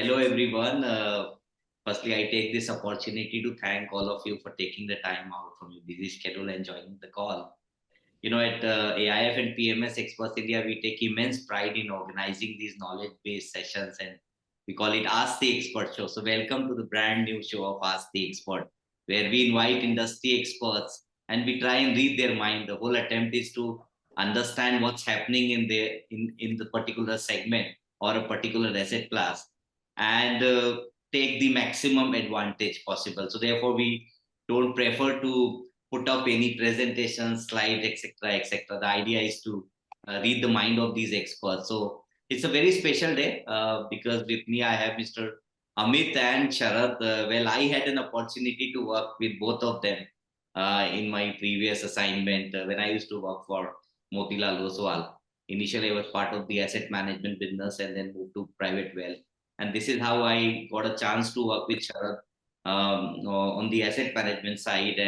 Hello, everyone. Firstly, I take this opportunity to thank all of you for taking the time out from your busy schedule and joining the call. At AIF and PMS Experts India, we take immense pride in organizing these knowledge-based sessions, and we call it Ask the Expert Show. So, welcome to the brand new show of Ask the Expert, where we invite industry experts and we try and read their mind. The whole attempt is to understand what's happening in the particular segment or a particular asset class, and take the maximum advantage possible. So, therefore, we don't prefer to put up any presentations, slides, etc., etc. The idea is to read the mind of these experts. So it's a very special day because with me I have Mr. Amit and Sharad. Well, I had an opportunity to work with both of them in my previous assignment when I used to work for Motilal Oswal. Initially, I was part of the asset management business and then moved to private wealth. And this is how I got a chance to work with Sharad on the asset management side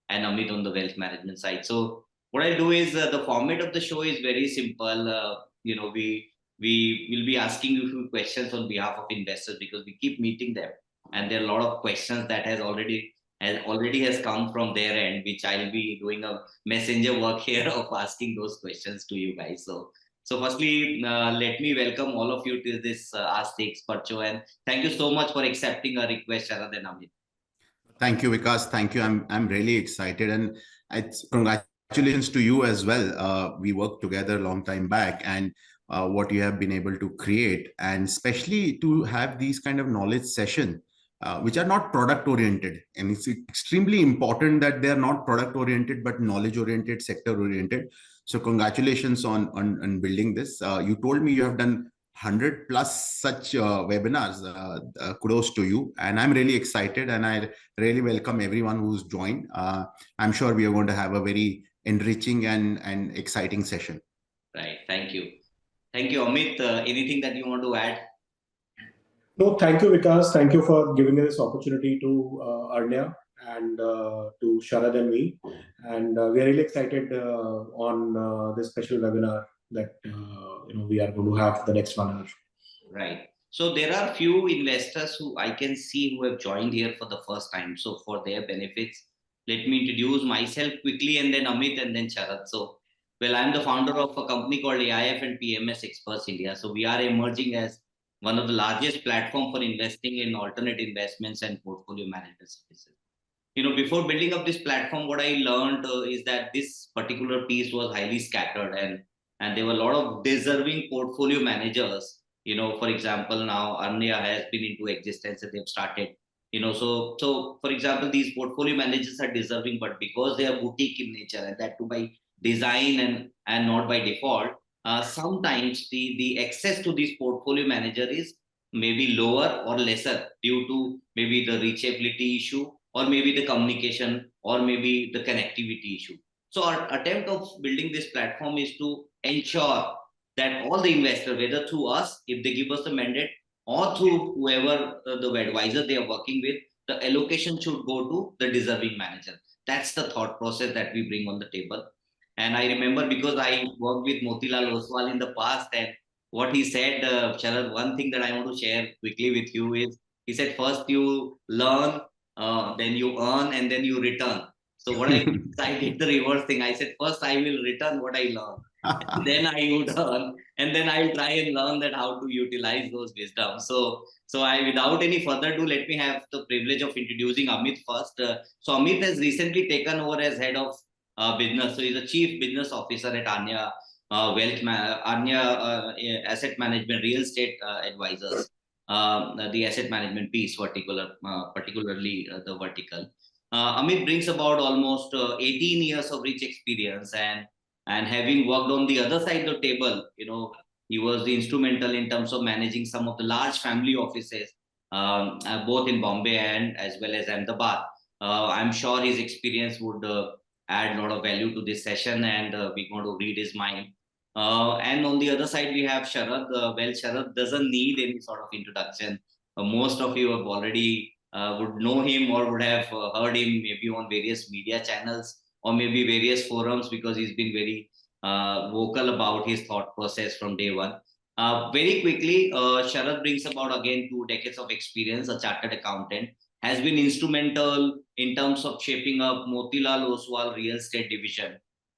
and Amit on the wealth management side. So what I do is the format of the show is very simple. We will be asking you a few questions on behalf of investors because we keep meeting them, and there are a lot of questions that has come from their end, which I'll be doing a messenger work here of asking those questions to you guys. So firstly, let me welcome all of you to this Ask the Expert show, and thank you so much for accepting our request, Sharad and Amit. Thank you, Vikas. Thank you. I'm really excited, and it's congratulations to you as well. We worked together a long time back, and what you have been able to create, and especially to have these kind of knowledge session, which are not product oriented, and it's extremely important that they are not product oriented but knowledge oriented, sector oriented. So congratulations on building this. You told me you have done 100 plus such webinars. Kudos to you, and I'm really excited, and I really welcome everyone who's joined. I'm sure we are going to have a very enriching and exciting session. Right. Thank you. Thank you, Amit. Anything that you want to add? No, thank you, Vikas. Thank you for giving this opportunity to Arnya and to Sharad and me. And we are really excited on this special webinar that we are going to have for the next 1 hour. Right. So there are few investors who I can see who have joined here for the first time. So for their benefits, let me introduce myself quickly, and then Amit, and then Sharad. So, well, I'm the founder of a company called AIF and PMS Experts India. So we are emerging as one of the largest platform for investing in alternate investments and portfolio management services. Before building up this platform, what I learned is that this particular piece was highly scattered, and there were a lot of deserving portfolio managers. For example, now Arnya has been into existence and they've started. So for example, these portfolio managers are deserving, but because they are boutique in nature, and that too by design and not by default, sometimes the access to this portfolio manager is maybe lower or lesser due to maybe the reachability issue, or maybe the communication, or maybe the connectivity issue. So our attempt of building this platform is to ensure that all the investors, whether through us, if they give us the mandate, or through whoever the advisor they are working with, the allocation should go to the deserving manager. That's the thought process that we bring on the table. And I remember, because I worked with Motilal Oswal in the past, and what he said, Sharad, one thing that I want to share quickly with you is, he said, first you learn, then you earn, and then you return. So what I did the reverse thing. I said, first I will return what I learned, and then I would earn, and then I'll try and learn that how to utilize those wisdom. So I, without any further ado, let me have the privilege of introducing Amit first. So Amit has recently taken over as head of business. So he's a chief business officer at Arnya Asset Management Real Estate Advisors. The asset management piece, particularly the vertical. Amit brings about almost 18 years of rich experience, and having worked on the other side of the table, he was the instrumental in terms of managing some of the large family offices, both in Bombay and as well as Ahmedabad. I'm sure his experience would add a lot of value to this session, and we're going to read his mind. And on the other side, we have Sharad. Well, Sharad doesn't need any sort of introduction. Most of you have already would know him, or would have heard him maybe on various media channels, or maybe various forums, because he's been very vocal about his thought process from day one. Very quickly, Sharad brings about again 2 decades of experience, a chartered accountant, has been instrumental in terms of shaping up Motilal Oswal real estate division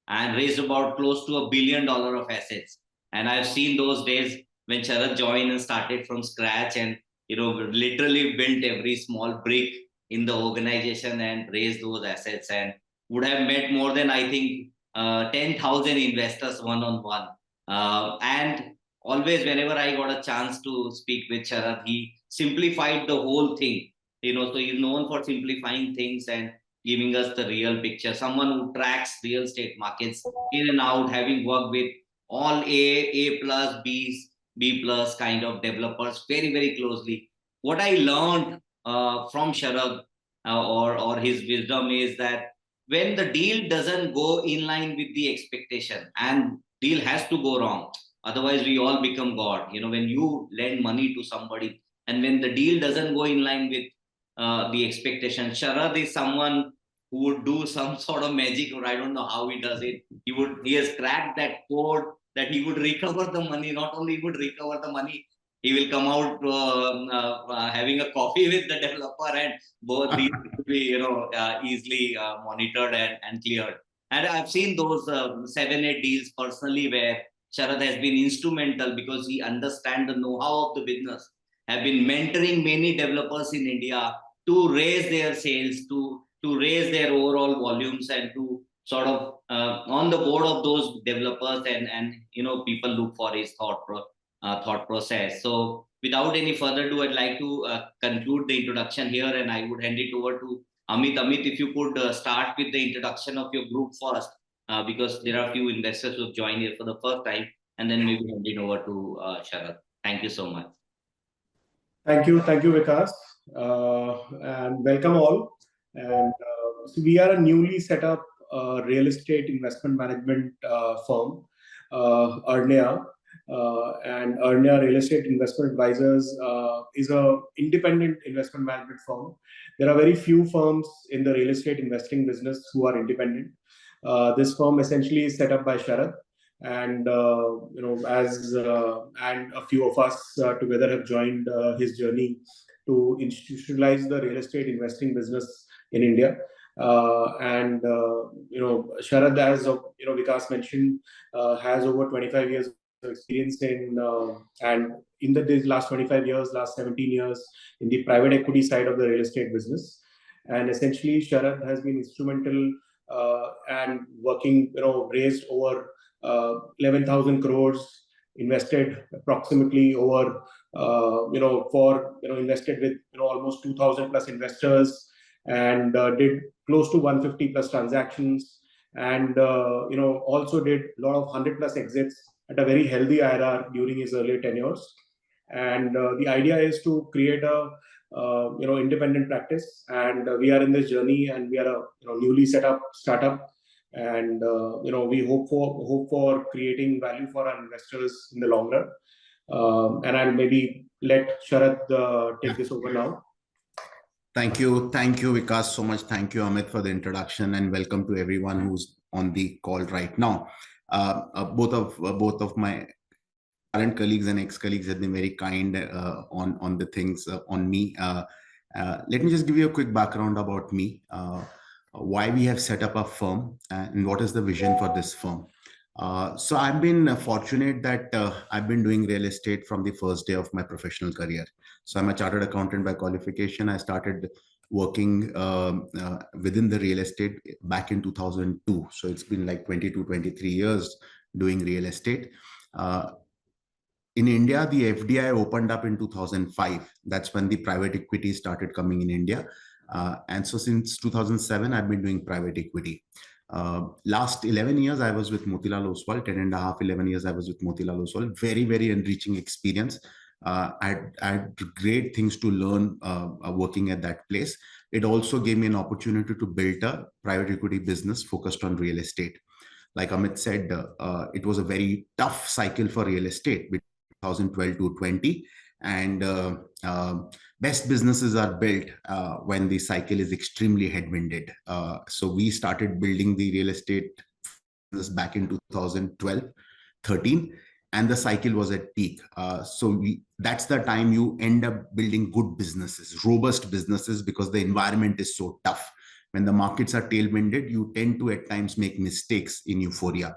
and raised about close to $1 billion of assets. And I've seen those days when Sharad joined and started from scratch and literally built every small brick in the organization and raised those assets and would have met more than I think 10,000 investors one on one. And always whenever I got a chance to speak with Sharad, he simplified the whole thing. So he's known for simplifying things and giving us the real picture. Someone who tracks real estate markets in and out, having worked with all A plus, B plus kind of developers very, very closely. What I learned from Sharad or his wisdom is that when the deal doesn't go in line with the expectation and deal has to go wrong, otherwise we all become god. When you lend money to somebody and when the deal doesn't go in line with the expectation, Sharad is someone who would do some sort of magic, or I don't know how he does it. He has cracked that code that he would recover the money. Not only he would recover the money, he will come out having a coffee with the developer, and both these will be easily monitored and cleared. And I've seen those 7-8 deals personally where Sharad has been instrumental because he understands the know-how of the business, have been mentoring many developers in India to raise their sales, to raise their overall volumes, and to sort of on the board of those developers, and people look for his thought process. So without any further ado, I'd like to conclude the introduction here, and I would hand it over to Amit. Amit, if you could start with the introduction of your group first, because there are a few investors who have joined here for the first time, and then maybe hand it over to Sharad. Thank you so much. Thank you, Vikas, and welcome all. And so we are a newly set up real estate investment management firm, Arnya. And Arnya Real Estate Investment Advisors is an independent investment management firm. There are very few firms in the real estate investing business who are independent. This firm essentially is set up by Sharad, and and a few of us together have joined his journey to institutionalize the real estate investing business in India. Sharad, as Vikas mentioned, has over 25 years of experience and in these last 25 years, last 17 years in the private equity side of the real estate business. And essentially, Sharad has been instrumental and working, raised over 11,000 crores, invested approximately over, invested with, almost 2,000 plus investors, and did close to 150 plus transactions, and, also did a lot of 100 plus exits at a very healthy IRR during his earlier tenures. And the idea is to create a independent practice, and we are in this journey, and we are a newly set up startup, and we hope for creating value for our investors in the long run. And I'll maybe let Sharad take this over now. Thank you, Vikas, so much. Thank you, Amit, for the introduction, and welcome to everyone who's on the call right now. Both of my current colleagues and ex-colleagues have been very kind on the things on me. Let me just give you a quick background about me, why we have set up a firm, and what is the vision for this firm. So I've been fortunate that I've been doing real estate from the first day of my professional career. So I'm a chartered accountant by qualification. I started working within the real estate back in 2002. So it's been like 22, 23 years doing real estate. In India, the FDI opened up in 2005. That's when the private equity started coming in India. And so since 2007, I've been doing private equity. Last 11 years, I was with Motilal Oswal, 10 and a half, 11 years, I was with Motilal Oswal. Very, very enriching experience. I had great things to learn working at that place. It also gave me an opportunity to build a private equity business focused on real estate. Like Amit said, it was a very tough cycle for real estate between 2012 to 20. And best businesses are built when the cycle is extremely headwinded. So we started building the real estate business back in 2012, 13. and the cycle was at peak. That's the time you end up building good businesses, robust businesses, because the environment is so tough. When the markets are tailwinded, you tend to at times make mistakes in euphoria.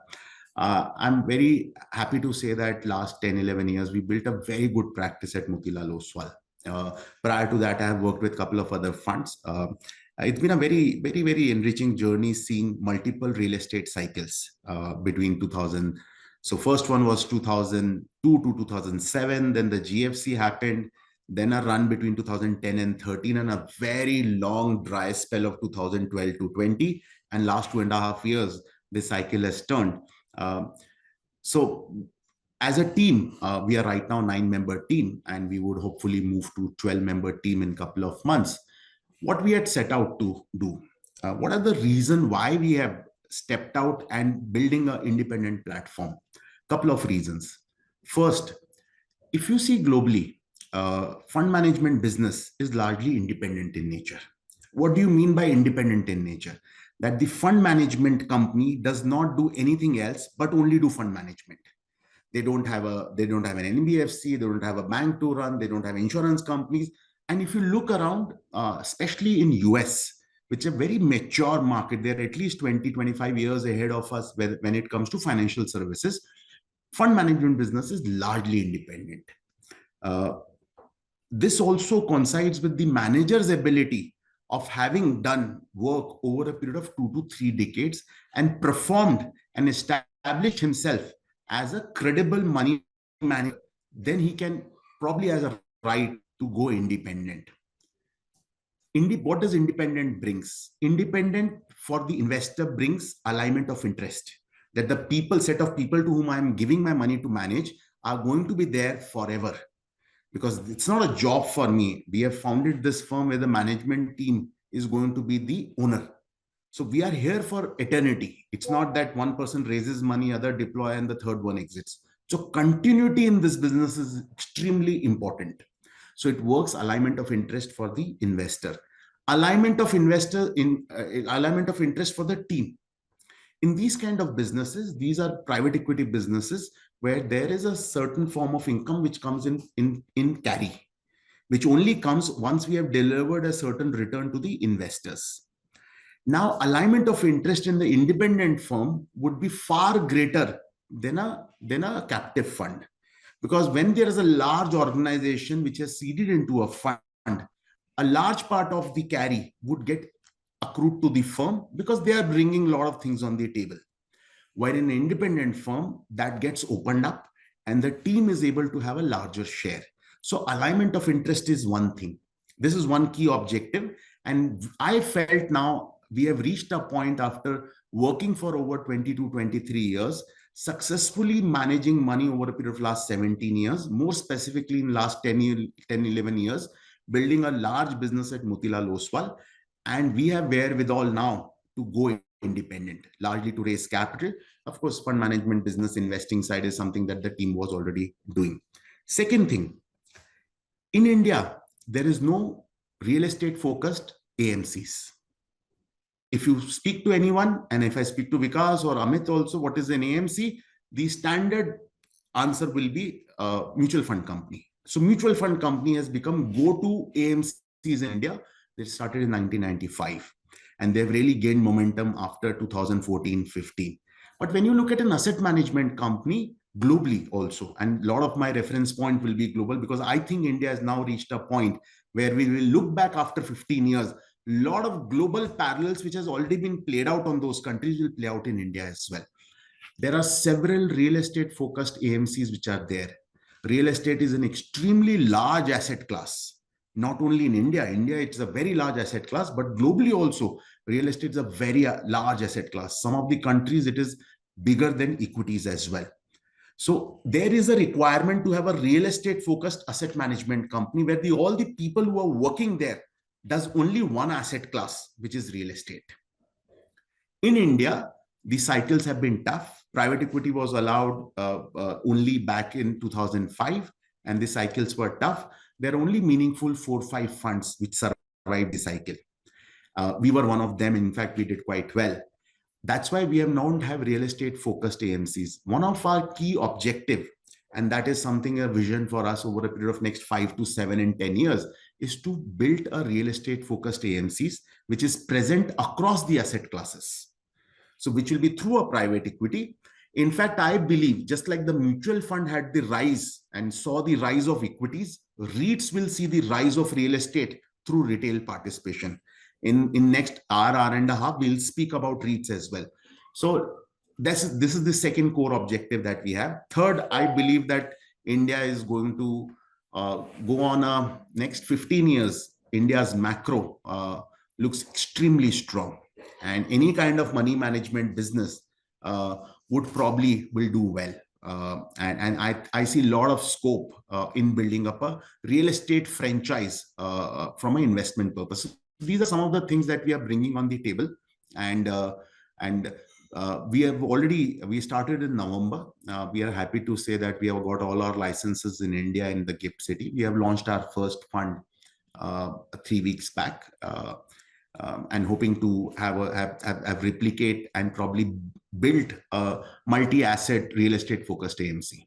I'm very happy to say that last 10, 11 years, we built a very good practice at Motilal Oswal. Prior to that, I have worked with a couple of other funds. It's been a very, very, very enriching journey seeing multiple real estate cycles between 2000. So first one was 2002 to 2007. Then the GFC happened. Then a run between 2010 and 13, and a very long dry spell of 2012 to 20. And last 2.5 years, this cycle has turned. So as a team, we are right now 9-member team, and we would hopefully move to 12-member team in a couple of months. What we had set out to do, what are the reasons why we have stepped out and building an independent platform? Couple of reasons. First, if you see globally, fund management business is largely independent in nature. What do you mean by independent in nature? That the fund management company does not do anything else but only do fund management. They don't have an NBFC, they don't have a bank to run, they don't have insurance companies. And if you look around, especially in US, which is a very mature market, they're at least 20, 25 years ahead of us when it comes to financial services. Fund management business is largely independent. This also coincides with the manager's ability of having done work over a period of 2 to 3 decades and performed and established himself as a credible money manager. Then he can probably has a right to go independent. What does independent brings? Independent for the investor brings alignment of interest, that the set of people to whom I'm giving my money to manage are going to be there forever. Because it's not a job for me. We have founded this firm where the management team is going to be the owner. So we are here for eternity. It's not that one person raises money, other deploy, and the third one exits. So continuity in this business is extremely important. So it works alignment of interest for the investor, alignment of interest for the team. In these kind of businesses, these are private equity businesses where there is a certain form of income which comes in carry, which only comes once we have delivered a certain return to the investors. Now, alignment of interest in the independent firm would be far greater than a captive fund. Because when there is a large organization which has seeded into a fund, a large part of the carry would get accrued to the firm because they are bringing a lot of things on the table. While in an independent firm, that gets opened up and the team is able to have a larger share. So alignment of interest is one thing. This is one key objective. And I felt now we have reached a point after working for over 20 to 23 years, successfully managing money over a period of last 17 years, more specifically in last 10, 11 years, building a large business at Motilal Oswal. And we have wherewithal now to go independent, largely to raise capital. Of course, fund management business investing side is something that the team was already doing. Second thing, in India, there is no real estate focused AMCs. If you speak to anyone, and if I speak to Vikas or Amit also, what is an AMC? The standard answer will be a mutual fund company. So mutual fund company has become go-to AMCs in India. They started in 1995 and they've really gained momentum after 2014-15. But when you look at an asset management company globally also, and a lot of my reference point will be global because I think India has now reached a point where we will look back after 15 years, a lot of global parallels which has already been played out on those countries will play out in India as well. There are several real estate focused AMCs which are there. Real estate is an extremely large asset class. Not only in India, it's a very large asset class, but globally also, real estate is a very large asset class. Some of the countries, it is bigger than equities as well. So there is a requirement to have a real estate focused asset management company where all the people who are working there does only one asset class, which is real estate. In India, the cycles have been tough. Private equity was allowed only back in 2005, and the cycles were tough. There are only meaningful 4 or 5 funds which survived the cycle. We were one of them. In fact, we did quite well. That's why we have now have real estate focused AMCs. One of our key objective and that is something, a vision for us over a period of next 5 to 7 and 10 years, is to build a real estate focused AMCs, which is present across the asset classes. So which will be through a private equity. In fact, I believe just like the mutual fund had the rise and saw the rise of equities, REITs will see the rise of real estate through retail participation. In next hour and a half, we'll speak about REITs as well. So this is the second core objective that we have. Third, I believe that India is going to go on a next 15 years. India's macro looks extremely strong, and any kind of money management business would probably will do well. And I see a lot of scope in building up a real estate franchise from an investment purpose. These are some of the things that we are bringing on the table, and we started in November. We are happy to say that we have got all our licenses in India in the GIFT City. We have launched our first fund 3 weeks back, and hoping to have replicate and probably build a multi-asset real estate focused AMC.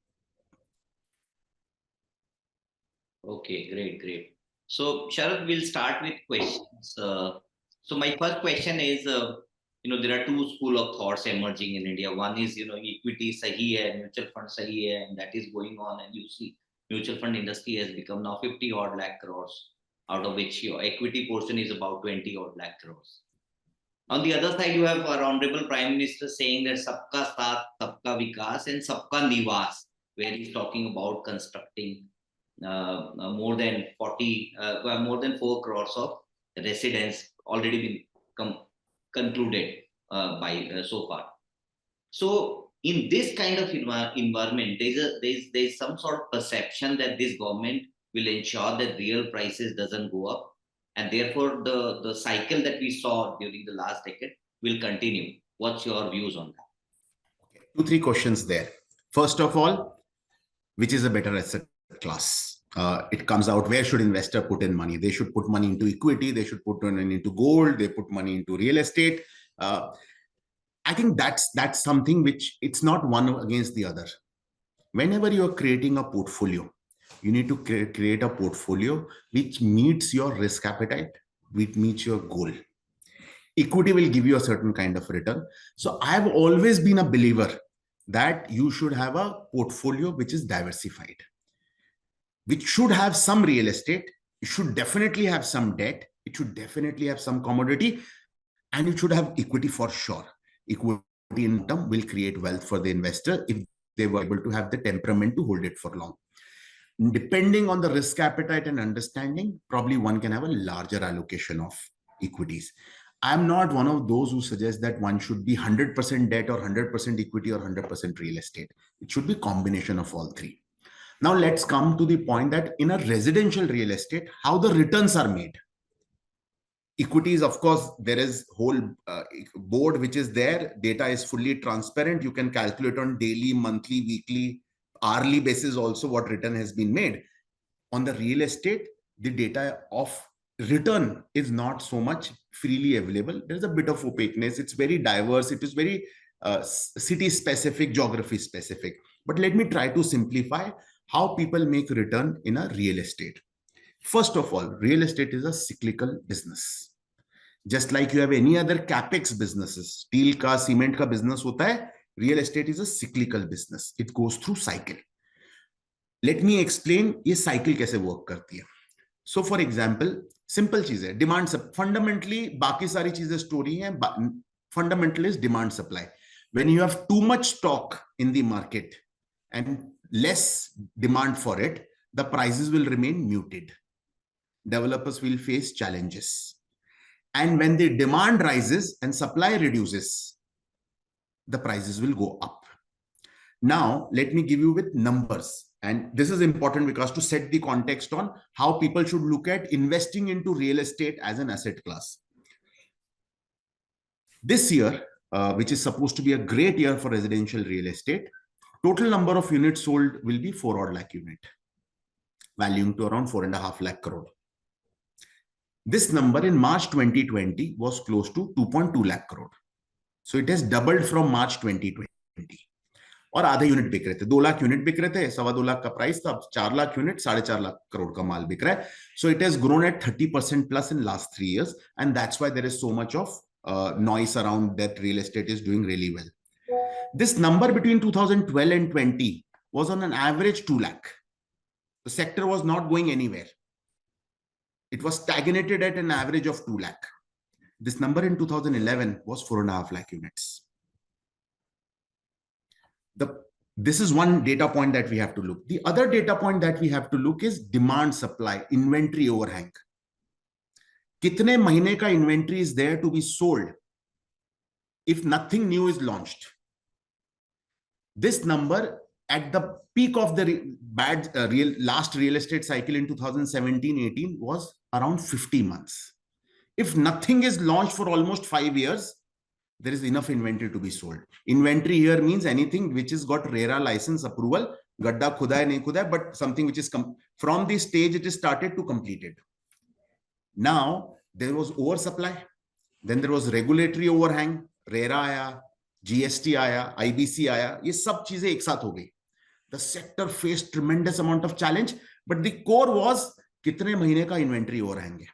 Okay, great. So Sharad, we'll start with questions. So my first question is, there are two school of thoughts emerging in India. One is, equity sahi hai, mutual fund sahi hai, and that is going on. And you see, mutual fund industry has become now 50 odd lakh crores, out of which your equity portion is about 20 odd lakh crores. On the other side, you have our Honorable Prime Minister saying that Sabka Saath, Sabka Vikas, and Sabka Niwas, where he's talking about constructing more than 4 crores of residents already been concluded by so far. So in this kind of environment, there's some sort of perception that this government will ensure that real prices doesn't go up, and therefore the cycle that we saw during the last decade will continue. What's your views on that? 2-3 questions there. First of all, which is a better asset class? It comes out, where should investor put in money? They should put money into equity, they should put money into gold, they put money into real estate. I think that's something which it's not one against the other. Whenever you're creating a portfolio, you need to create a portfolio which meets your risk appetite, which meets your goal. Equity will give you a certain kind of return. So I've always been a believer that you should have a portfolio which is diversified, which should have some real estate, it should definitely have some debt, it should definitely have some commodity, and it should have equity for sure. Equity in term will create wealth for the investor if they were able to have the temperament to hold it for long. Depending on the risk appetite and understanding, probably one can have a larger allocation of equities. I'm not one of those who suggest that one should be 100% debt or 100% equity or 100% real estate. It should be a combination of all three. Now let's come to the point that in a residential real estate, how the returns are made. Equities, of course, there is whole board which is there. Data is fully transparent. You can calculate on daily, monthly, weekly, hourly basis also what return has been made. On the real estate, the data of return is not so much freely available. There's a bit of opaqueness. It's very diverse. It is very city specific, geography specific. But let me try to simplify how people make return in a real estate. First of all, real estate is a cyclical business. Just like you have any other capex businesses, steel ka, cement ka business hota hai, real estate is a cyclical business. It goes through cycle. Let me explain ये cycle कैसे work करती है. So for example, simple चीज है, demand fundamentally बाकी सारी चीजें story हैं. Fundamental is demand supply. When you have too much stock in the market and less demand for it, the prices will remain muted. Developers will face challenges. And when the demand rises and supply reduces, the prices will go up. Now, let me give you with numbers. And this is important because to set the context on how people should look at investing into real estate as an asset class. This year, which is supposed to be a great year for residential real estate, total number of units sold will be 4 odd lakh unit, valuing to around 4.5 lakh crore. This number in March 2020 was close to 2.2 lakh crore. So it has doubled from March 2020. और आधे unit बिक रहे थे। 2 lakh unit बिक रहे थे, 2.25 लाख का price था, अब 4 लाख यूनिट, 4.5 लाख करोड़ का माल बिक रहा है। So it has grown at 30% plus in last 3 years, and that's why there is so much of noise around that real estate is doing really well. This number between 2012 and 20 was on an average 2 lakh. The sector was not going anywhere. It was stagnated at an average of 2 lakh. This number in 2011 was 4.5 lakh units. This is one data point that we have to look. The other data point that we have to look is demand supply, inventory overhang. कितने महीने का inventory is there to be sold if nothing new is launched? This number at the peak of the last real estate cycle in 2017-18 was around 50 months. If nothing is launched for almost 5 years, there is enough inventory to be sold. Inventory here means anything which has got RERA license approval, gadda khuda hai nahi khuda hai, but something which is from the stage it is started to completed. Now there was oversupply, then there was regulatory overhang, RERA आया, GST आया, IBC आया, ये सब चीजें एक साथ हो गई. The sector faced tremendous amount of challenge, but the core was कितने महीने का inventory overhang है.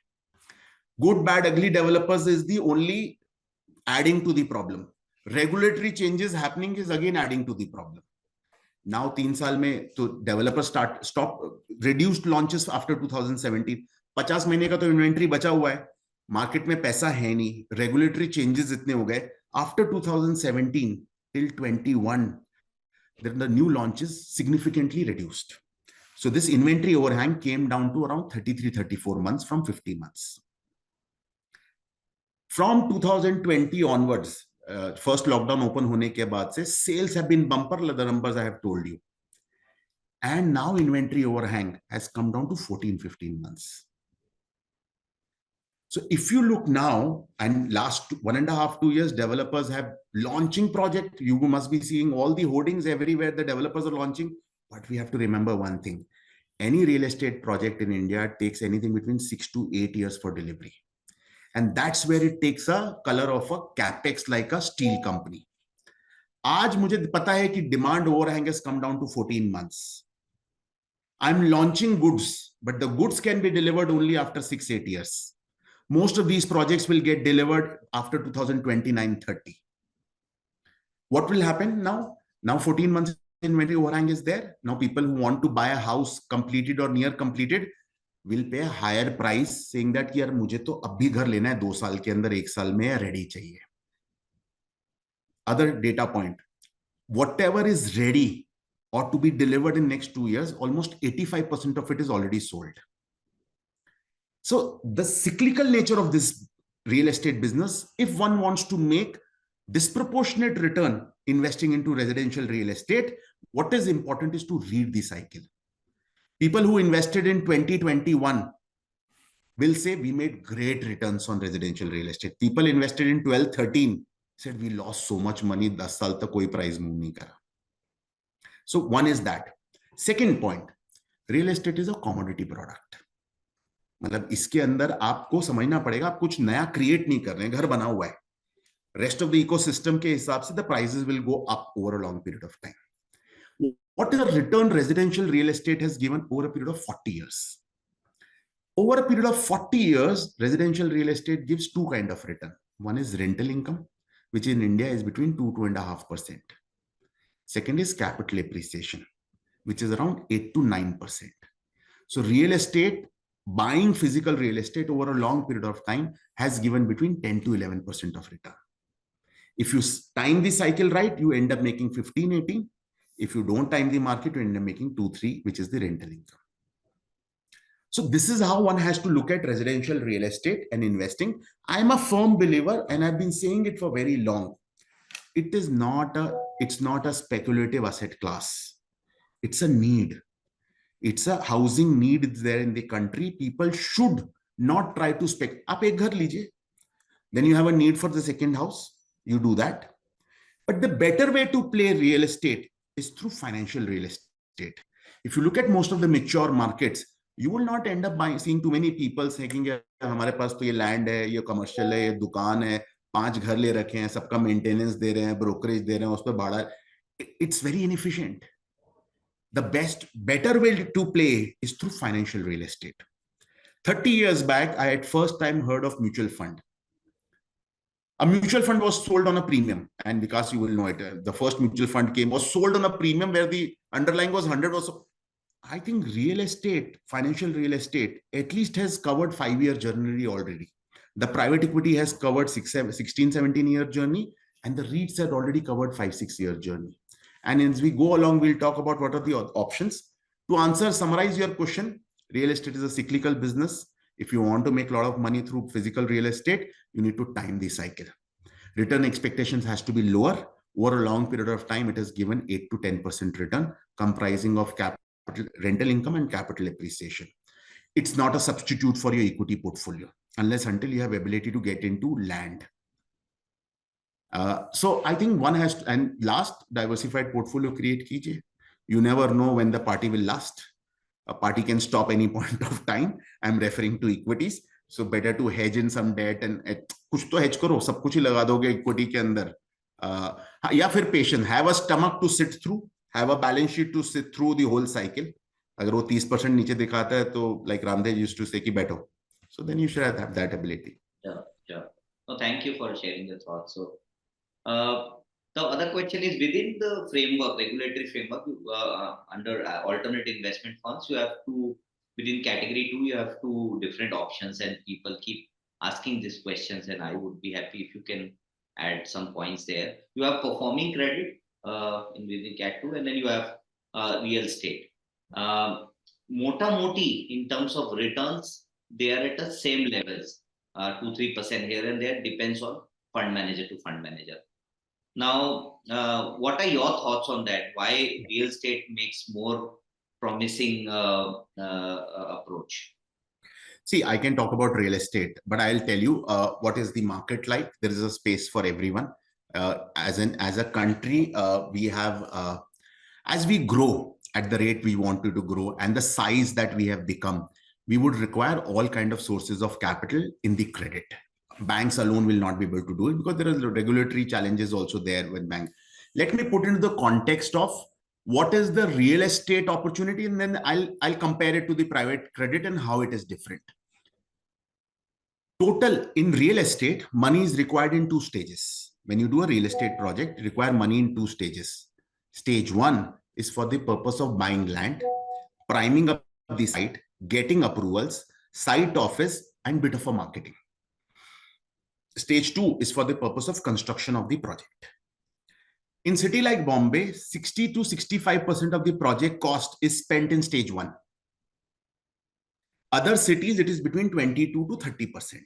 Good, bad, ugly developers is the only adding to the problem. Regulatory changes happening is again adding to the problem. Now 3 साल में तो developers stop reduced launches after 2017. 50 महीने का तो inventory बचा हुआ है, मार्केट में पैसा है नहीं, रेगुलेटरी चेंजेस इतने हो गए. After 2017 till 21 the new launches significantly reduced. So this inventory overhang came down to around 33-34 months from 50 months. From 2020 onwards, first lockdown open होने के बाद से sales have been bumper, the numbers I have told you, and now inventory overhang has come down to 14-15 months. So if you look now, and last 1.5-2 years, developers have launching project. You must be seeing all the hoardings everywhere. The developers are launching, but we have to remember one thing: any real estate project in India takes anything between 6 to 8 years for delivery, and that's where it takes a color of a capex like a steel company. आज मुझे पता है कि demand overhang has come down to 14 months. I'm launching goods, but the goods can be delivered only after 6-8 years. Most of these projects will get delivered after 2029-30. What will happen now? Now 14 months inventory overhang is there. Now people who want to buy a house completed or near completed will pay a higher price, saying that यार मुझे तो अभी घर लेना है, 2 साल के अंदर, 1 साल में ready चाहिए. Other data point: whatever is ready or to be delivered in next 2 years, almost 85% of it is already sold. So the cyclical nature of this real estate business, if one wants to make disproportionate return investing into residential real estate, what is important is to read the cycle. People who invested in 2021 will say we made great returns on residential real estate. People invested in 12-13 said we lost so much money, 10 साल तक कोई price move नहीं करा. So one is that. Second point, real estate is a commodity product. मतलब इसके अंदर आपको समझना पड़ेगा, आप कुछ नया क्रिएट नहीं कर रहे हैं, घर बना हुआ है. Rest of the ecosystem के हिसाब से the prices will go up over a long period of time. What is the return residential real estate has given over a period of 40 years? Over a period of 40 years, residential real estate gives two kinds of return. One is rental income, which in India is between 2-2.5%. Second is capital appreciation, which is around 8-9%. So real estate, buying physical real estate over a long period of time has given between 10-11% of return. If you time the cycle right, you end up making 15-18. If you don't time the market, you end up making 2-3, which is the rental income. So this is how one has to look at residential real estate and investing. I'm a firm believer, and I've been saying it for very long. It's not a speculative asset class. It's a need. It's a housing need there in the country. People should not try to spec. आप एक घर लीजिए, then you have a need for the second house. You do that. But the better way to play real estate is through financial real estate. If you look at most of the mature markets, you will not end up seeing too many people saying हमारे पास तो ये land है, ये commercial है, ये दुकान है, 5 घर ले रखे हैं, सबका maintenance दे रहे हैं, brokerage दे रहे हैं, उस पर भाड़ा. it's very inefficient. The better way to play is through financial real estate. 30 years back, I had first time heard of mutual fund. A mutual fund was sold on a premium, and because you will know it, the first mutual fund was sold on a premium where the underlying was 100 or so. I think real estate, financial real estate, at least has covered 5-year journey already. The private equity has covered 16, 17-year journey, and the REITs had already covered 5-6-year journey. And as we go along, we'll talk about what are the options. To summarize your question, real estate is a cyclical business. If you want to make a lot of money through physical real estate, you need to time the cycle. Return expectations has to be lower. Over a long period of time, it has given 8 to 10% return, comprising of rental income and capital appreciation. It's not a substitute for your equity portfolio unless until you have ability to get into land. So I think one has to, and last, diversified portfolio create kijiye. You never know when the party will last. A party can stop any point of time. I'm referring to equities. So better to hedge in some debt and कुछ तो hedge करो, सब कुछ ही लगा दोगे equity के अंदर. या फिर patient, have a stomach to sit through, have a balance sheet to sit through the whole cycle. अगर वो 30% नीचे दिखाता है तो like Ramdev used to say कि बैठो. So then you should have that ability. Yeah. No, thank you for sharing your thoughts. So the other question is within the framework, regulatory framework, under alternate investment funds, you have to, within category 2, you have 2 different options, and people keep asking these questions, and I would be happy if you can add some points there. You have performing credit within cat 2, and then you have real estate. Mota moti in terms of returns, they are at the same levels, 2-3% here and there, depends on fund manager to fund manager. Now, what are your thoughts on that? Why real estate makes more promising approach? See, I can talk about real estate, but I'll tell you what is the market like. There is a space for everyone. As a country, we have, as we grow at the rate we wanted to grow and the size that we have become, we would require all kind of sources of capital in the credit. Banks alone will not be able to do it because there are regulatory challenges also there with banks. Let me put into the context of what is the real estate opportunity, and then I'll compare it to the private credit and how it is different. Total in real estate, money is required in 2 stages. When you do a real estate project, you require money in 2 stages. Stage 1 is for the purpose of buying land, priming up the site, getting approvals, site office, and bit of a marketing. Stage 2 is for the purpose of construction of the project. In city like Bombay, 60 to 65% of the project cost is spent in stage 1. Other cities, it is between 22 to 30%.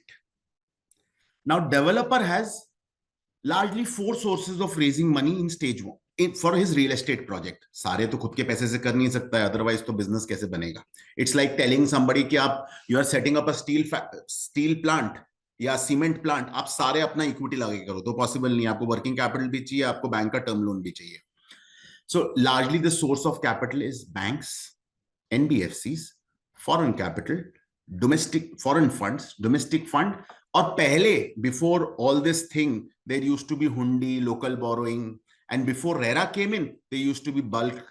Now, developer has largely 4 sources of raising money in stage 1 for his real estate project. सारे तो खुद के पैसे से कर नहीं सकता है, otherwise तो business कैसे बनेगा? It's like telling somebody कि आप you are setting up a steel plant या सीमेंट प्लांट, आप सारे अपना इक्विटी लगा के करो तो पॉसिबल नहीं है. आपको वर्किंग कैपिटल भी चाहिए, आपको बैंक का टर्म लोन भी चाहिए. सो largely the source of capital is banks, NBFCs, foreign capital, domestic foreign funds, domestic fund. और पहले before all this thing there used to be hundi, local borrowing, and before RERA came in there used to be bulk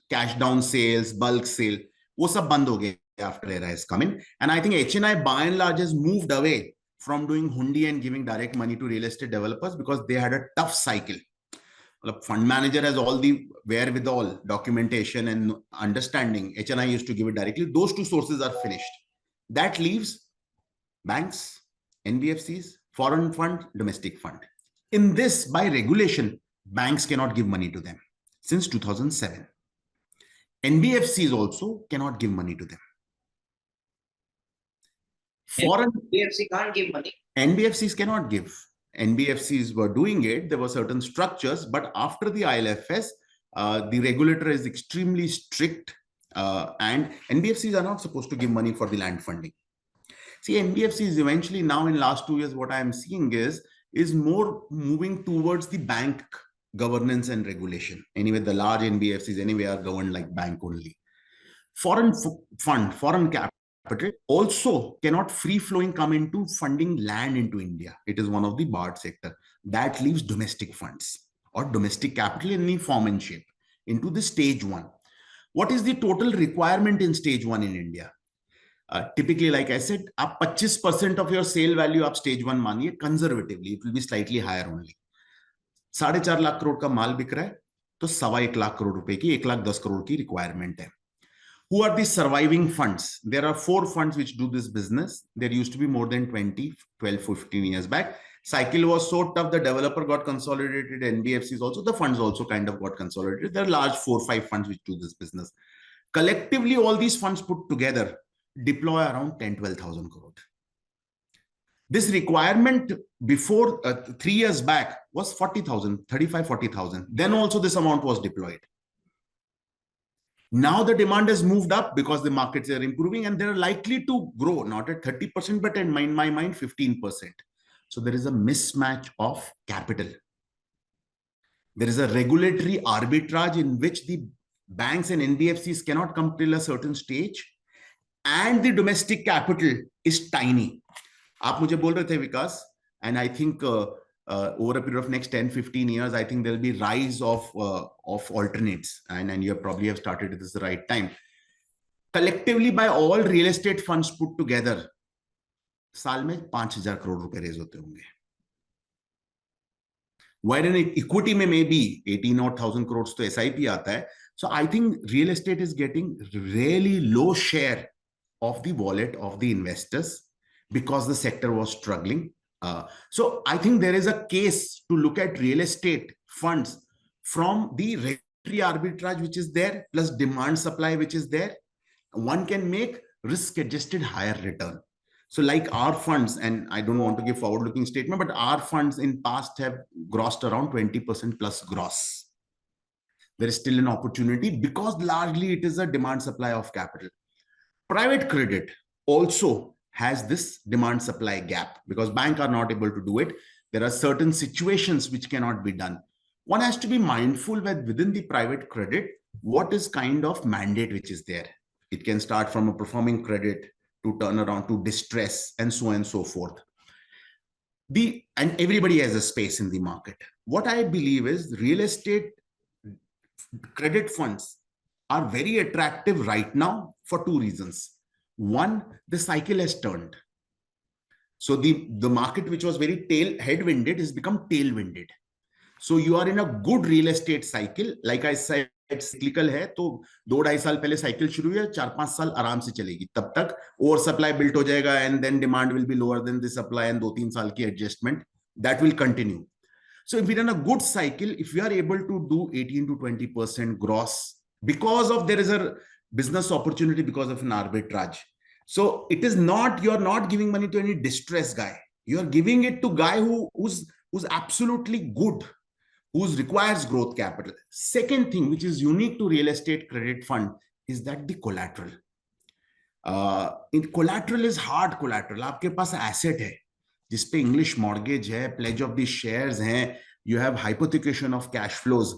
cash down sales, bulk sale. वो सब बंद हो गए after RERA has come in, and I think HNI by and large has moved away from doing hundi and giving direct money to real estate developers because they had a tough cycle. The fund manager has all the wherewithal, documentation and understanding. HNI used to give it directly. Those 2 sources are finished. That leaves banks, NBFCs, foreign fund, domestic fund. In this, by regulation, banks cannot give money to them since 2007. NBFCs also cannot give money to them. Foreign NBFC can't give money. NBFCs cannot give. NBFCs were doing it. There were certain structures, but after the ILFS, the regulator is extremely strict, and NBFCs are not supposed to give money for the land funding. See, NBFCs eventually now in last 2 years, what I am seeing is more moving towards the bank governance and regulation. Anyway, the large NBFCs anyway are governed like bank only. Foreign fund, foreign capital also cannot free flowing come into funding land into India. It is one of the barred sector. That leaves domestic funds. or domestic capital in any form and shape into the stage one. What is the total requirement in stage one in India? Typically, like I said, up 25% of your sale value up stage one maniye conservatively, it will be slightly higher only. 4.5 lakh crore का माल बिक रहा है तो 1.25 लाख करोड़ रुपए की 1,10 करोड़ की requirement है. Who are the surviving funds? There are 4 funds which do this business. There used to be more than 12, 15 years back. Cycle was so tough, the developer got consolidated, NBFCs also, the funds also kind of got consolidated. There are large 4-5 funds which do this business. Collectively, all these funds put together deploy around 10-12,000 crore. This requirement before 3 years back was 40,000, 35-40,000. Then also this amount was deployed. Now the demand has moved up because the markets are improving and they're likely to grow, not at 30%, but in my mind, 15%. So there is a mismatch of capital. There is a regulatory arbitrage in which the banks and NBFCs cannot come till a certain stage, and the domestic capital is tiny. आप मुझे बोल रहे थे विकास, and I think over a period of next 10-15 years, I think there'll be rise of alternates, and you probably have started at this right time. Collectively, by all real estate funds put together, साल में 5,000 crore रुपए raise होते होंगे. Wherein equity में maybe 18,000 crores to SIP आता है. So I think real estate is getting really low share of the wallet of the investors because the sector was struggling. So I think there is a case to look at real estate funds from the regulatory arbitrage which is there plus demand supply which is there. One can make risk adjusted higher return. So like our funds, and I don't want to give forward looking statement, but our funds in past have grossed around 20% plus gross. There is still an opportunity because largely it is a demand supply of capital. Private credit also has this demand supply gap because banks are not able to do it. There are certain situations which cannot be done. One has to be mindful that within the private credit, what is kind of mandate which is there. It can start from a performing credit to turn around to distress and so on and so forth. And everybody has a space in the market. What I believe is real estate credit funds are very attractive right now for 2 reasons. One, the cycle has turned. So the market which was very headwinded has become tailwinded. So you are in a good real estate cycle. Like I said, cyclical है तो 2-2.5 साल पहले cycle शुरू हुई है, 4-5 साल आराम से चलेगी. तब तक ओवर सप्लाई बिल्ट हो जाएगा and then demand will be lower than the supply and 2-3 साल की adjustment that will continue. So if we're in a good cycle, if we are able to do 18 to 20% gross because of there is a business opportunity because of an arbitrage. So it is not, you're not giving money to any distressed guy. You're giving it to guy who's absolutely good, who requires growth capital. Second thing, which is unique to real estate credit fund, is that the collateral. Collateral is hard collateral. आपके पास asset है, जिसपे English mortgage है, pledge of the shares हैं, you have hypothecation of cash flows.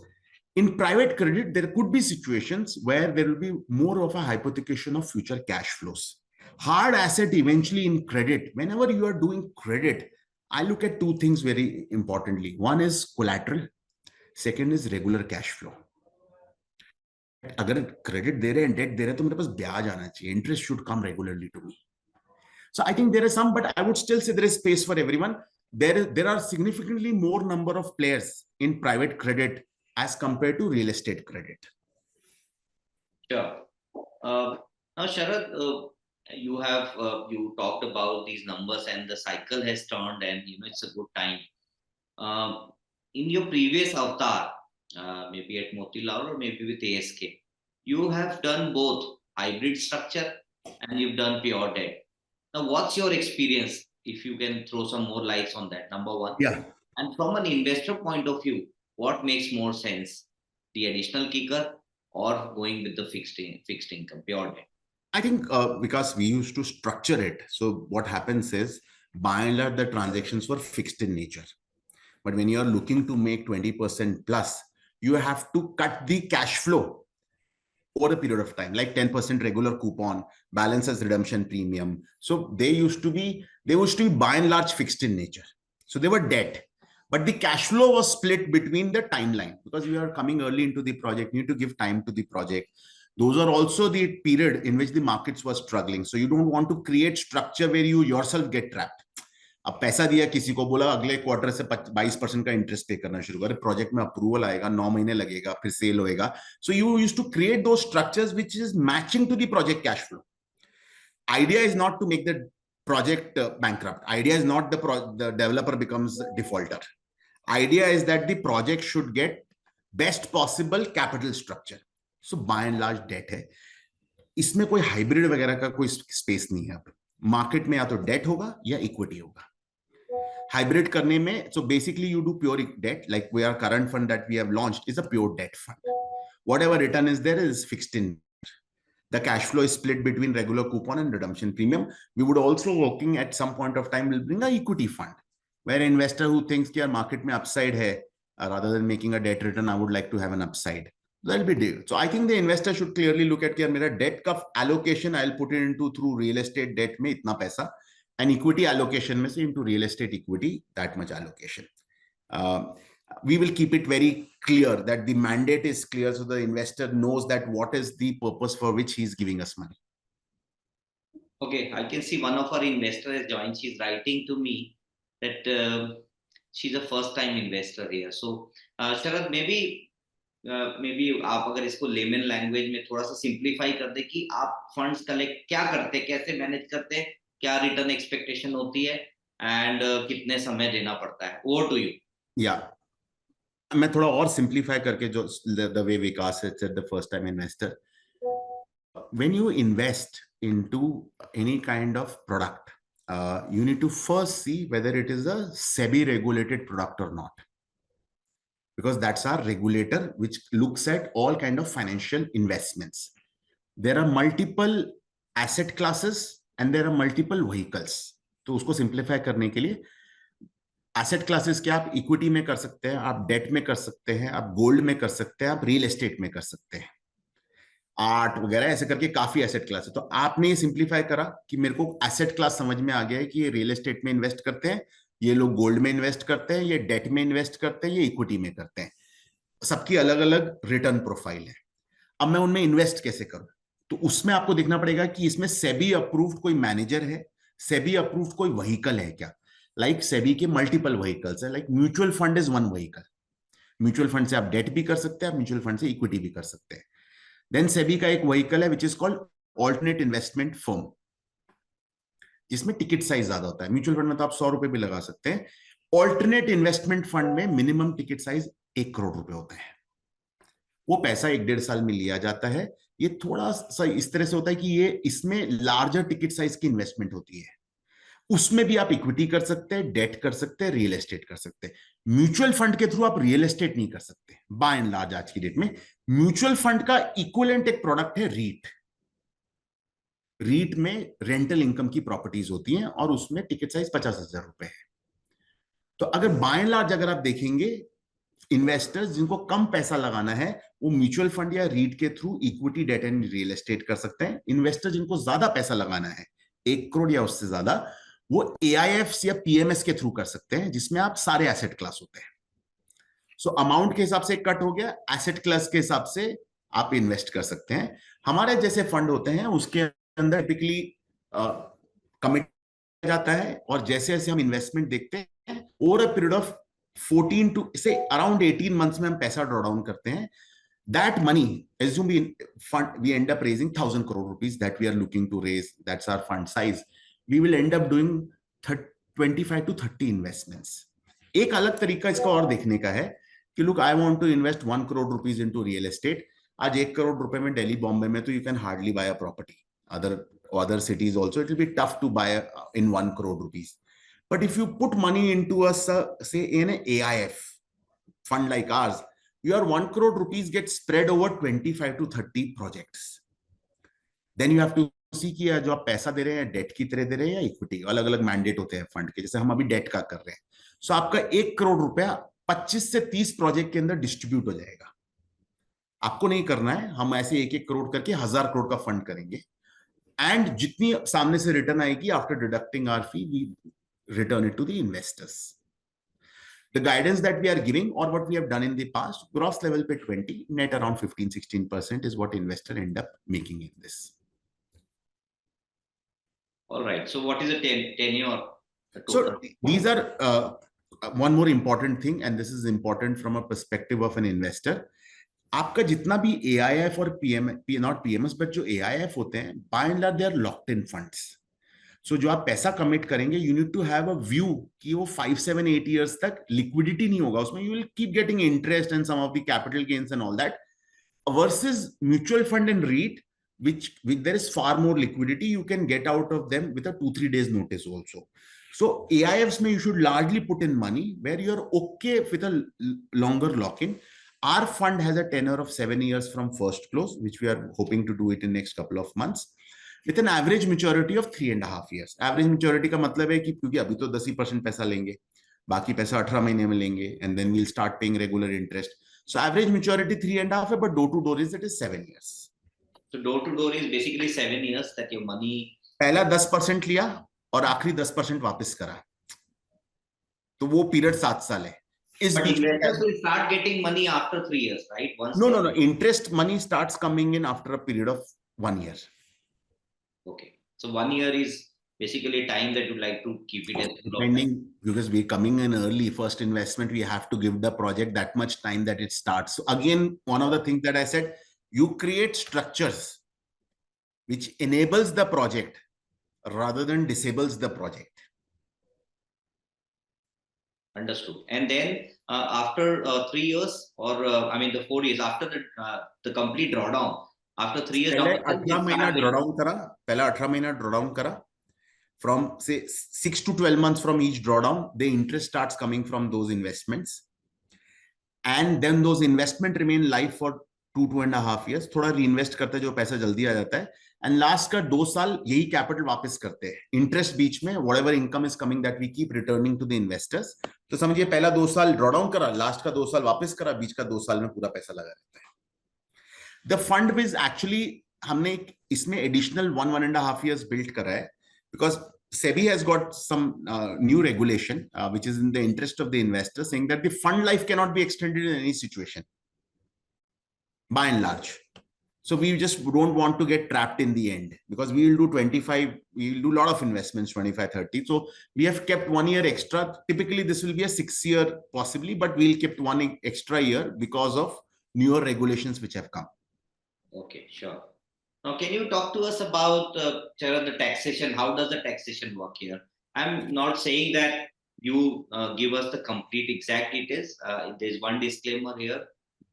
In private credit, there could be situations where there will be more of a hypothecation of future cash flows. Hard asset eventually in credit, whenever you are doing credit, I look at 2 things very importantly. One is collateral. Second is regular cash flow. अगर credit दे रहे हैं, debt दे रहे हैं, तो मेरे पास ब्याज आना चाहिए. Interest should come regularly to me. So I think there is some, but I would still say there is space for everyone. There are significantly more number of players in private credit as compared to real estate credit. Sure. Now, Sharad, you have you talked about these numbers and the cycle has turned, and it's a good time. In your previous avatar, maybe at Motilal or maybe with ASK, you have done both hybrid structure and you've done pure debt. Now, what's your experience? If you can throw some more lights on that, number one. Yeah. And from an investor point of view, what makes more sense? The additional kicker or going with the fixed income, pure debt? I think because we used to structure it. So what happens is, by and large, the transactions were fixed in nature. But when you are looking to make 20% plus, you have to cut the cash flow over a period of time, like 10% regular coupon, balance as redemption premium. So they used to be by and large fixed in nature. So they were debt. but the cash flow was split between the timeline, because you are coming early into the project, you need to give time to the project. Those are also the period in which the markets were struggling. So you don't want to create structure where you yourself get trapped. अब पैसा दिया किसी को, बोला अगले quarter से 22% का interest पे करना शुरू कर, प्रोजेक्ट में अप्रूवल आएगा, 9 महीने लगेगा, फिर सेल होएगा. So you used to create two structures which is matching to the project cash flow. Idea is not to make the project bankrupt. Idea is not the developer becomes defaulter. Idea is that the project should get best possible capital structure. So by and large debt है. इसमें कोई hybrid वगैरह का कोई space नहीं है. Market में या तो डेट होगा या इक्विटी होगा. हाइब्रिड करने में, so basically you do pure debt, like our current fund that we have launched is a pure debt fund. Whatever return is there is fixed in. The cash flow is split between regular coupon and redemption premium. We would also working at some point of time will bring a equity fund where an investor who thinks कि यार market में upside है, rather than making a debt return, I would like to have an upside. That'll be deal. So I think the investor should clearly look at कि यार मेरा debt का allocation I'll put it into through real estate debt में इतना पैसा, and equity allocation में से into real estate equity that much allocation. We will keep it very clear that the mandate is clear, so the investor knows that what is the purpose for which he is giving us money. Okay, I can see one of our investors has joined. She's writing to me that she's a first time investor here. So Sharad, maybe आप अगर इसको layman language में थोड़ा सा simplify कर दे कि आप funds collect क्या करते, कैसे मैनेज करते हैं, क्या रिटर्न एक्सपेक्टेशन होती है, एंड कितने समय देना पड़ता है. Over to you. या मैं थोड़ा और सिंप्लीफाई करके, जो the way Vikas said the first time investor, when you invest into any kind of product, you need to first see whether it is a SEBI regulated product or not, because that's our regulator which looks at all kind of financial investments. There are multiple asset classes and there are multiple vehicles. तो उसको simplify करने के लिए asset classes क्या, आप equity में कर सकते हैं, आप डेट में कर सकते हैं, आप गोल्ड में कर सकते हैं, आप रियल एस्टेट में कर सकते हैं, आर्ट वगैरह, ऐसे करके काफी एसेट क्लास है. तो आपने ये सिंप्लीफाई करा कि मेरे को एसेट क्लास समझ में आ गया है कि ये रियल एस्टेट में इन्वेस्ट करते हैं, ये लोग गोल्ड में इन्वेस्ट करते हैं, ये डेट में इन्वेस्ट करते हैं, ये इक्विटी में करते हैं. सबकी अलग अलग रिटर्न प्रोफाइल है. अब मैं उनमें इन्वेस्ट कैसे करूं, तो उसमें आपको देखना पड़ेगा कि इसमें सेबी अप्रूव्ड कोई मैनेजर है, सेबी अप्रूव्ड कोई व्हीकल है क्या. लाइक सेबी के मल्टीपल व्हीकल्स है. Like mutual fund is one vehicle. Mutual fund से आप डेट भी कर सकते हैं, आप म्यूचुअल फंड से इक्विटी भी कर सकते हैं. देन सेबी का एक व्हीकल है which is called alternate investment firm, जिसमें टिकट साइज ज्यादा होता है. म्यूचुअल फंड में तो आप 100 रुपए भी लगा सकते हैं. ऑल्टरनेट इन्वेस्टमेंट फंड में मिनिमम टिकट साइज 1 करोड़ रुपए होता है. वो पैसा 1-1.5 साल में लिया जाता है. ये थोड़ा सा इस तरह से होता है कि ये इसमें लार्जर टिकट साइज की इन्वेस्टमेंट होती है. उसमें भी आप इक्विटी कर सकते हैं, डेट कर सकते हैं, रियल एस्टेट कर सकते हैं. म्यूचुअल फंड के थ्रू आप रियल एस्टेट नहीं कर सकते. बाय एंड लार्ज आज की डेट में म्यूचुअल फंड का इक्विवेलेंट एक प्रोडक्ट है रीट. रीट में रेंटल इनकम की प्रॉपर्टीज होती हैं और उसमें टिकट साइज 50,000 रुपए है. तो अगर बाय एंड लार्ज अगर आप देखेंगे, इन्वेस्टर्स जिनको कम पैसा लगाना है वो म्यूचुअल फंड या रीट के through equity, debt and real estate कर सकते हैं. इन्वेस्टर जिनको ज्यादा पैसा लगाना है, 1 करोड़ या उससे ज्यादा, वो AIFs या PMS के थ्रू कर सकते हैं, जिसमें आप सारे एसेट क्लास होते हैं. सो अमाउंट के हिसाब से कट हो गया, एसेट क्लास के हिसाब से आप इन्वेस्ट कर सकते हैं. हमारे जैसे फंड होते हैं उसके अंदर टिपिकली कमिट जाता है, और जैसे जैसे हम इन्वेस्टमेंट देखते हैं over a period of 14 to say around 18 months में हम पैसा ड्रॉ डाउन करते हैं. That money, assume we end up raising 1,000 crore rupees that we are looking to raise. That's our fund size. We will end up doing 25 to 30 investments. एक अलग तरीका इसका और देखने का है कि look, I want to invest 1 crore rupees into real estate. आज 1 करोड़ रुपए में दिल्ली, बॉम्बे में तो you can hardly buy a property. Other cities also it will be tough to buy in 1 crore rupees. But if you put money into say in an AIF fund like ours, your 1 crore rupees gets spread over 25 to 30 projects. Then you have to see कि जो आप पैसा दे रहे हैं date की तरह दे रहे हैं या इक्विटी. अलग अलग मैंडेट होते हैं फंड के, जैसे हम अभी डेट का कर रहे हैं. सो आपका 1 करोड़ रुपया 25 से 30 प्रोजेक्ट के अंदर डिस्ट्रीब्यूट हो जाएगा. आपको नहीं करना है, हम ऐसे 1-1 करोड़ करके 1000 करोड़ का फंड करेंगे. एंड जितनी सामने से रिटर्न आएगी after deducting our fee, we return it to the investors. The guidance that we are giving or what we have done in the past, gross level पे 20, net around 15-16% is what investor end up making in this. All right. So what is the tenure? So these are one more important thing, and this is important from a perspective of an investor. आपका जितना भी AIF और not PMS, but जो AIF होते हैं, by and large they are locked in funds. So जो आप पैसा commit करेंगे, you need to have a view कि वो 5, 7, 8 years तक liquidity नहीं होगा उसमें. You will keep getting interest and some of the capital gains and all that. Versus mutual fund and REIT, which there is far more liquidity, you can get out of them with a 2-3 days notice also. So AIFs may you should largely put in money where you're okay with a longer lock-in. Our fund has a tenure of 7 years from first close, which we are hoping to do it in next couple of months, with an average maturity of 3.5 years. Average maturity का मतलब है कि क्योंकि अभी तो 10% पैसा लेंगे, बाकी पैसा 18 महीने में लेंगे, and then we'll start paying regular interest. So average maturity 3.5, but door to door is 7 years. So door to door is basically 7 years that your money. पहला 10% लिया और आखिरी 10% वापस करा, तो वो पीरियड 7 साल है. But investors will start getting money after 3 years, right? No. Interest money starts coming in after a period of 1 year. Okay. So 1 year is basically time that you like to keep it as depending, because we're coming in early first investment, we have to give the project that much time that it starts. So again, one of the things that I said, you create structures which enables the project rather than disables the project. Understood. And then after 3 years, or the 4 years after the complete drawdown, after 3 years, पहले 18 महीना drawdown करा. From say 6 to 12 months from each drawdown, the interest starts coming from those investments, and then those investment remain live for 2.5 years. थोड़ा reinvest करते हैं जो पैसा जल्दी आ जाता है, and last का 2 साल यही capital वापस करते हैं. Interest बीच में whatever income is coming that we keep returning to the investors. तो समझिए पहला 2 साल drawdown करा, last का 2 साल वापस करा, बीच का 2 साल में पूरा पैसा लगा रहता है. The fund is actually हमने इसमें additional 1.5 years built करा है, because SEBI has got some new regulation, which is in the interest of the investor, saying that the fund life cannot be extended in any situation, by and large. So we just don't want to get trapped in the end, because we will do 25, we will do a lot of investments, 25, 30. So we have kept 1 year extra. Typically, this will be a 6-year possibly, but we'll keep 1 extra year because of newer regulations which have come. Okay, sure. Now, can you talk to us about the taxation? How does the taxation work here? I'm not saying that you give us the complete exact details. There's one disclaimer here.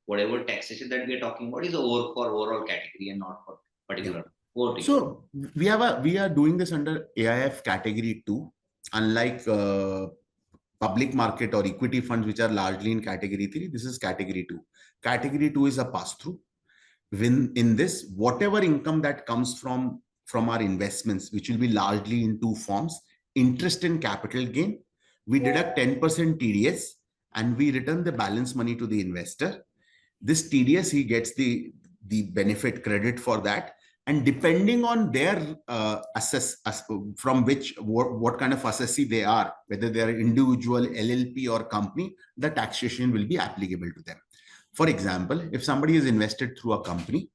Whatever taxation that we are talking about is for overall category and not for particular. Yeah. So we are doing this under AIF category 2, unlike public market or equity funds, which are largely in category 3. This is category 2. Category 2 is a pass-through. In this, whatever income that comes from our investments, which will be largely in 2 forms, interest and capital gain, we deduct 10% TDS and we return the balance money to the investor. This TDS, he gets the benefit credit for that, and depending on their from which what kind of assessee they are, whether they are individual, LLP or company, the taxation will be applicable to them. For example, if somebody is invested through a company,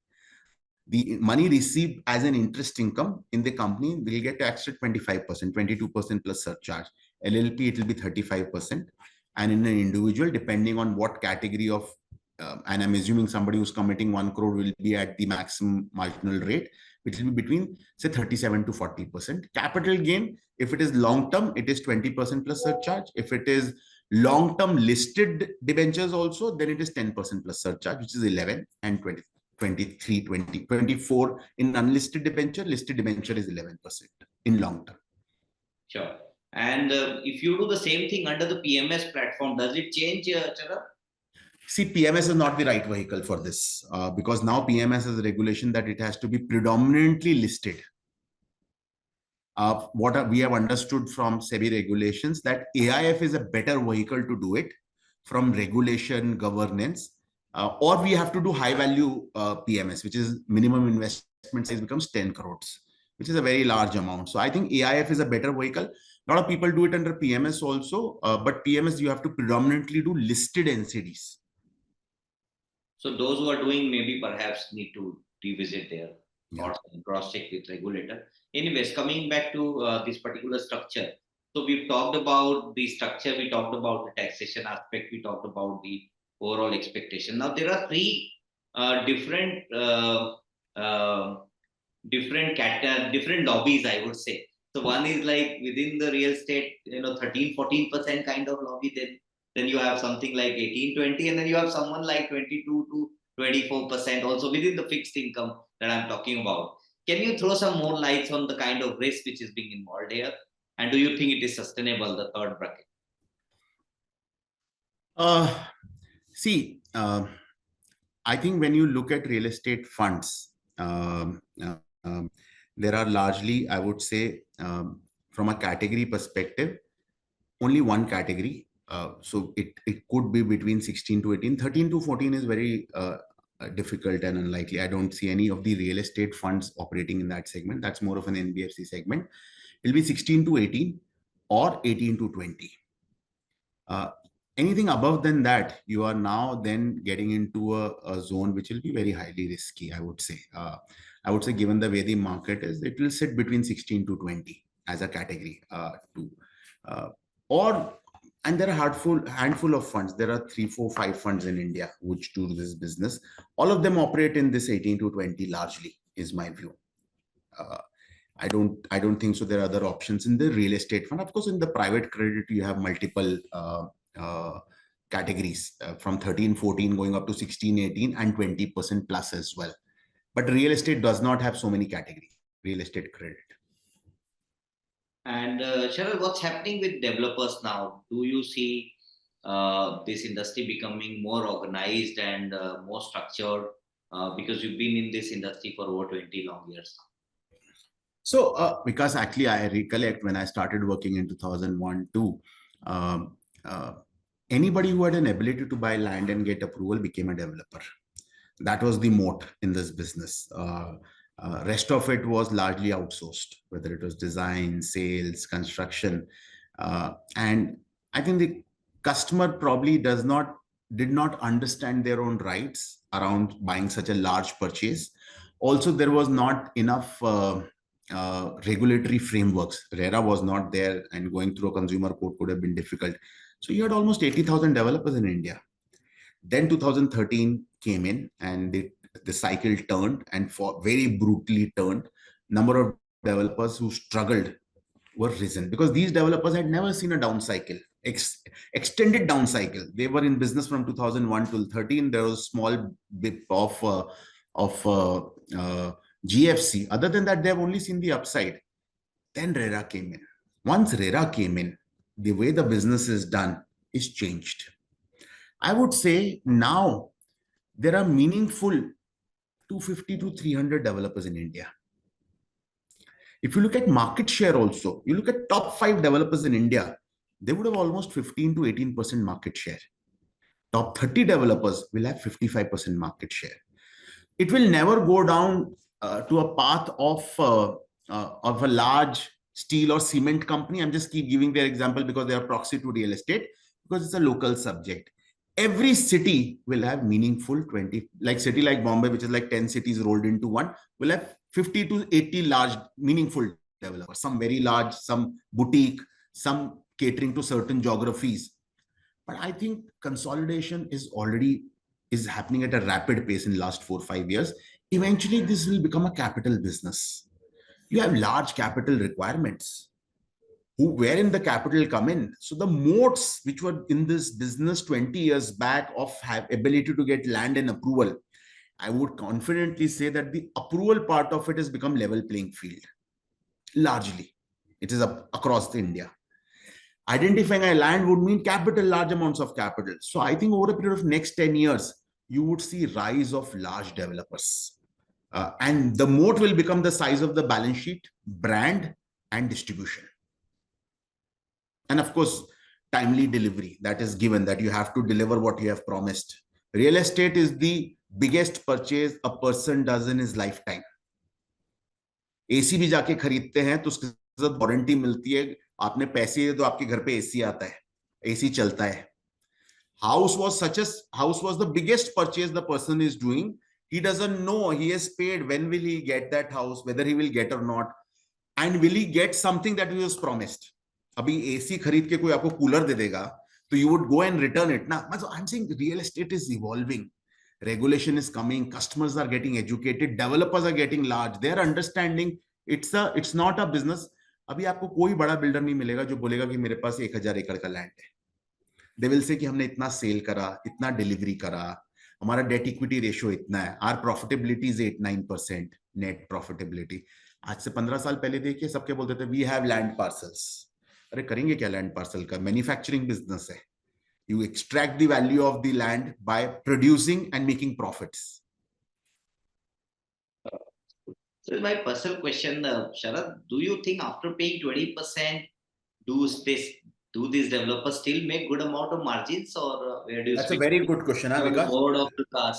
the money received as an interest income in the company will get taxed at 25%, 22% plus surcharge. LLP, it will be 35%. And in an individual, depending on what category of, and I'm assuming somebody who's committing 1 crore will be at the maximum marginal rate, which will be between, say, 37 to 40%. Capital gain, if it is long-term, it is 20% plus surcharge. If it is long-term listed debentures also, then it is 10% plus surcharge, which is 11, and 20, 23, 20, 24 in unlisted debenture. Listed debenture is 11% in long-term. Sure. And if you do the same thing under the PMS platform, does it change, Sharad? See, PMS is not the right vehicle for this, because now PMS has a regulation that it has to be predominantly listed. What we have understood from SEBI regulations, that AIF is a better vehicle to do it from regulation, governance, or we have to do high value PMS, which is minimum investment size becomes 10 crores, which is a very large amount. So I think AIF is a better vehicle. A lot of people do it under PMS also, but PMS you have to predominantly do listed NCDs. So those who are doing maybe perhaps need to revisit their thoughts and cross-check with regulator. Anyways, coming back to this particular structure. So we've talked about the structure, we talked about the taxation aspect, we talked about the overall expectation. Now there are three different different lobbies, I would say. So one is like within the real estate, 13-14% kind of lobby. Then you have something like 18-20, and then you have someone like 22 to 24% also within the fixed income that I'm talking about. Can you throw some more lights on the kind of risk which is being involved here? And do you think it is sustainable, the third bracket? See, I think when you look at real estate funds, there are largely, I would say, from a category perspective, only one category. So it could be between 16 to 18. 13 to 14 is very difficult and unlikely. I don't see any of the real estate funds operating in that segment. That's more of an NBFC segment. It'll be 16 to 18 or 18 to 20. Anything above than that, you are now then getting into a zone which will be very highly risky, I would say. I would say, given the way the market is, it will sit between 16 to 20 as a category. And there are a handful of funds. There are 3, 4, 5 funds in India which do this business. All of them operate in this 18 to 20 largely, is my view. I don't think so. There are other options in the real estate fund. Of course, in the private credit, you have multiple categories from 13, 14 going up to 16, 18 and 20% plus as well. But real estate does not have so many categories, real estate credit. And Sharad, what's happening with developers now? Do you see this industry becoming more organized and more structured? Because you've been in this industry for over 20 long years now. So, because actually I recollect when I started working in 2001-2, anybody who had an ability to buy land and get approval became a developer. That was the moat in this business. Rest of it was largely outsourced, whether it was design, sales, construction. And I think the customer probably did not understand their own rights around buying such a large purchase. Also, there was not enough regulatory frameworks. RERA was not there, and going through a consumer code could have been difficult. So you had almost 80,000 developers in India. Then 2013 came in, and the cycle turned, and very brutally turned. Number of developers who struggled were risen because these developers had never seen a down cycle, extended down cycle. They were in business from 2001 till 13. There was a small bit of GFC. Other than that, they have only seen the upside. Then RERA came in. Once RERA came in, the way the business is done is changed. I would say now there are meaningful 250 to 300 developers in India. If you look at market share also, you look at top 5 developers in India, they would have almost 15 to 18% market share. Top 30 developers will have 55% market share. It will never go down to a path of a large steel or cement company. I'm just keep giving their example because they are proxy to real estate, because it's a local subject. Every city will have meaningful 20, like city like Bombay, which is like 10 cities rolled into one, will have 50 to 80 large meaningful developers, some very large, some boutique, some catering to certain geographies. But I think consolidation is happening at a rapid pace in the last 4 or 5 years. Eventually, this will become a capital business. You have large capital requirements. Wherein the capital come in. So the moats which were in this business 20 years back of ability to get land and approval, I would confidently say that the approval part of it has become level playing field. Largely, it is across India. Identifying a land would mean capital, large amounts of capital. So I think over a period of next 10 years, you would see rise of large developers. And the moat will become the size of the balance sheet, brand, and distribution. And of course, timely delivery, that is given, that you have to deliver what you have promised. Real estate is the biggest purchase a person does in his lifetime. AC भी जाके खरीदते हैं तो उसके साथ warranty मिलती है, आपने पैसे दे तो आपके घर पे एसी आता है, एसी चलता है. House was the biggest purchase the person is doing. He doesn't know he has paid. When will he get that house? Whether he will get or not, and will he get something that he was promised? अभी AC खरीद के कोई आपको cooler दे देगा तो you would go and return it ना. I'm saying real estate is evolving. Regulation is coming. Customers are getting educated. Developers are getting large. They are understanding it's not a business. अभी आपको कोई बड़ा builder नहीं मिलेगा जो बोलेगा कि मेरे पास 1000 एकड़ का लैंड है. दे विल से कि हमने इतना सेल करा, इतना डिलीवरी करा, हमारा डेट इक्विटी रेशियो इतना है, our profitability is 8-9% net profitability. आज से 15 साल पहले देखिए सबके बोलते थे वी हैव लैंड पार्सल्स. अरे करेंगे क्या लैंड पार्सल का? मैन्युफैक्चरिंग बिजनेस है. You extract the value of the land by producing and making profits. So my personal question, Sharad, do you think after paying 20%, do these developers still make good amount of margins, or where do you That's a speak very good question, on the Vikas. board of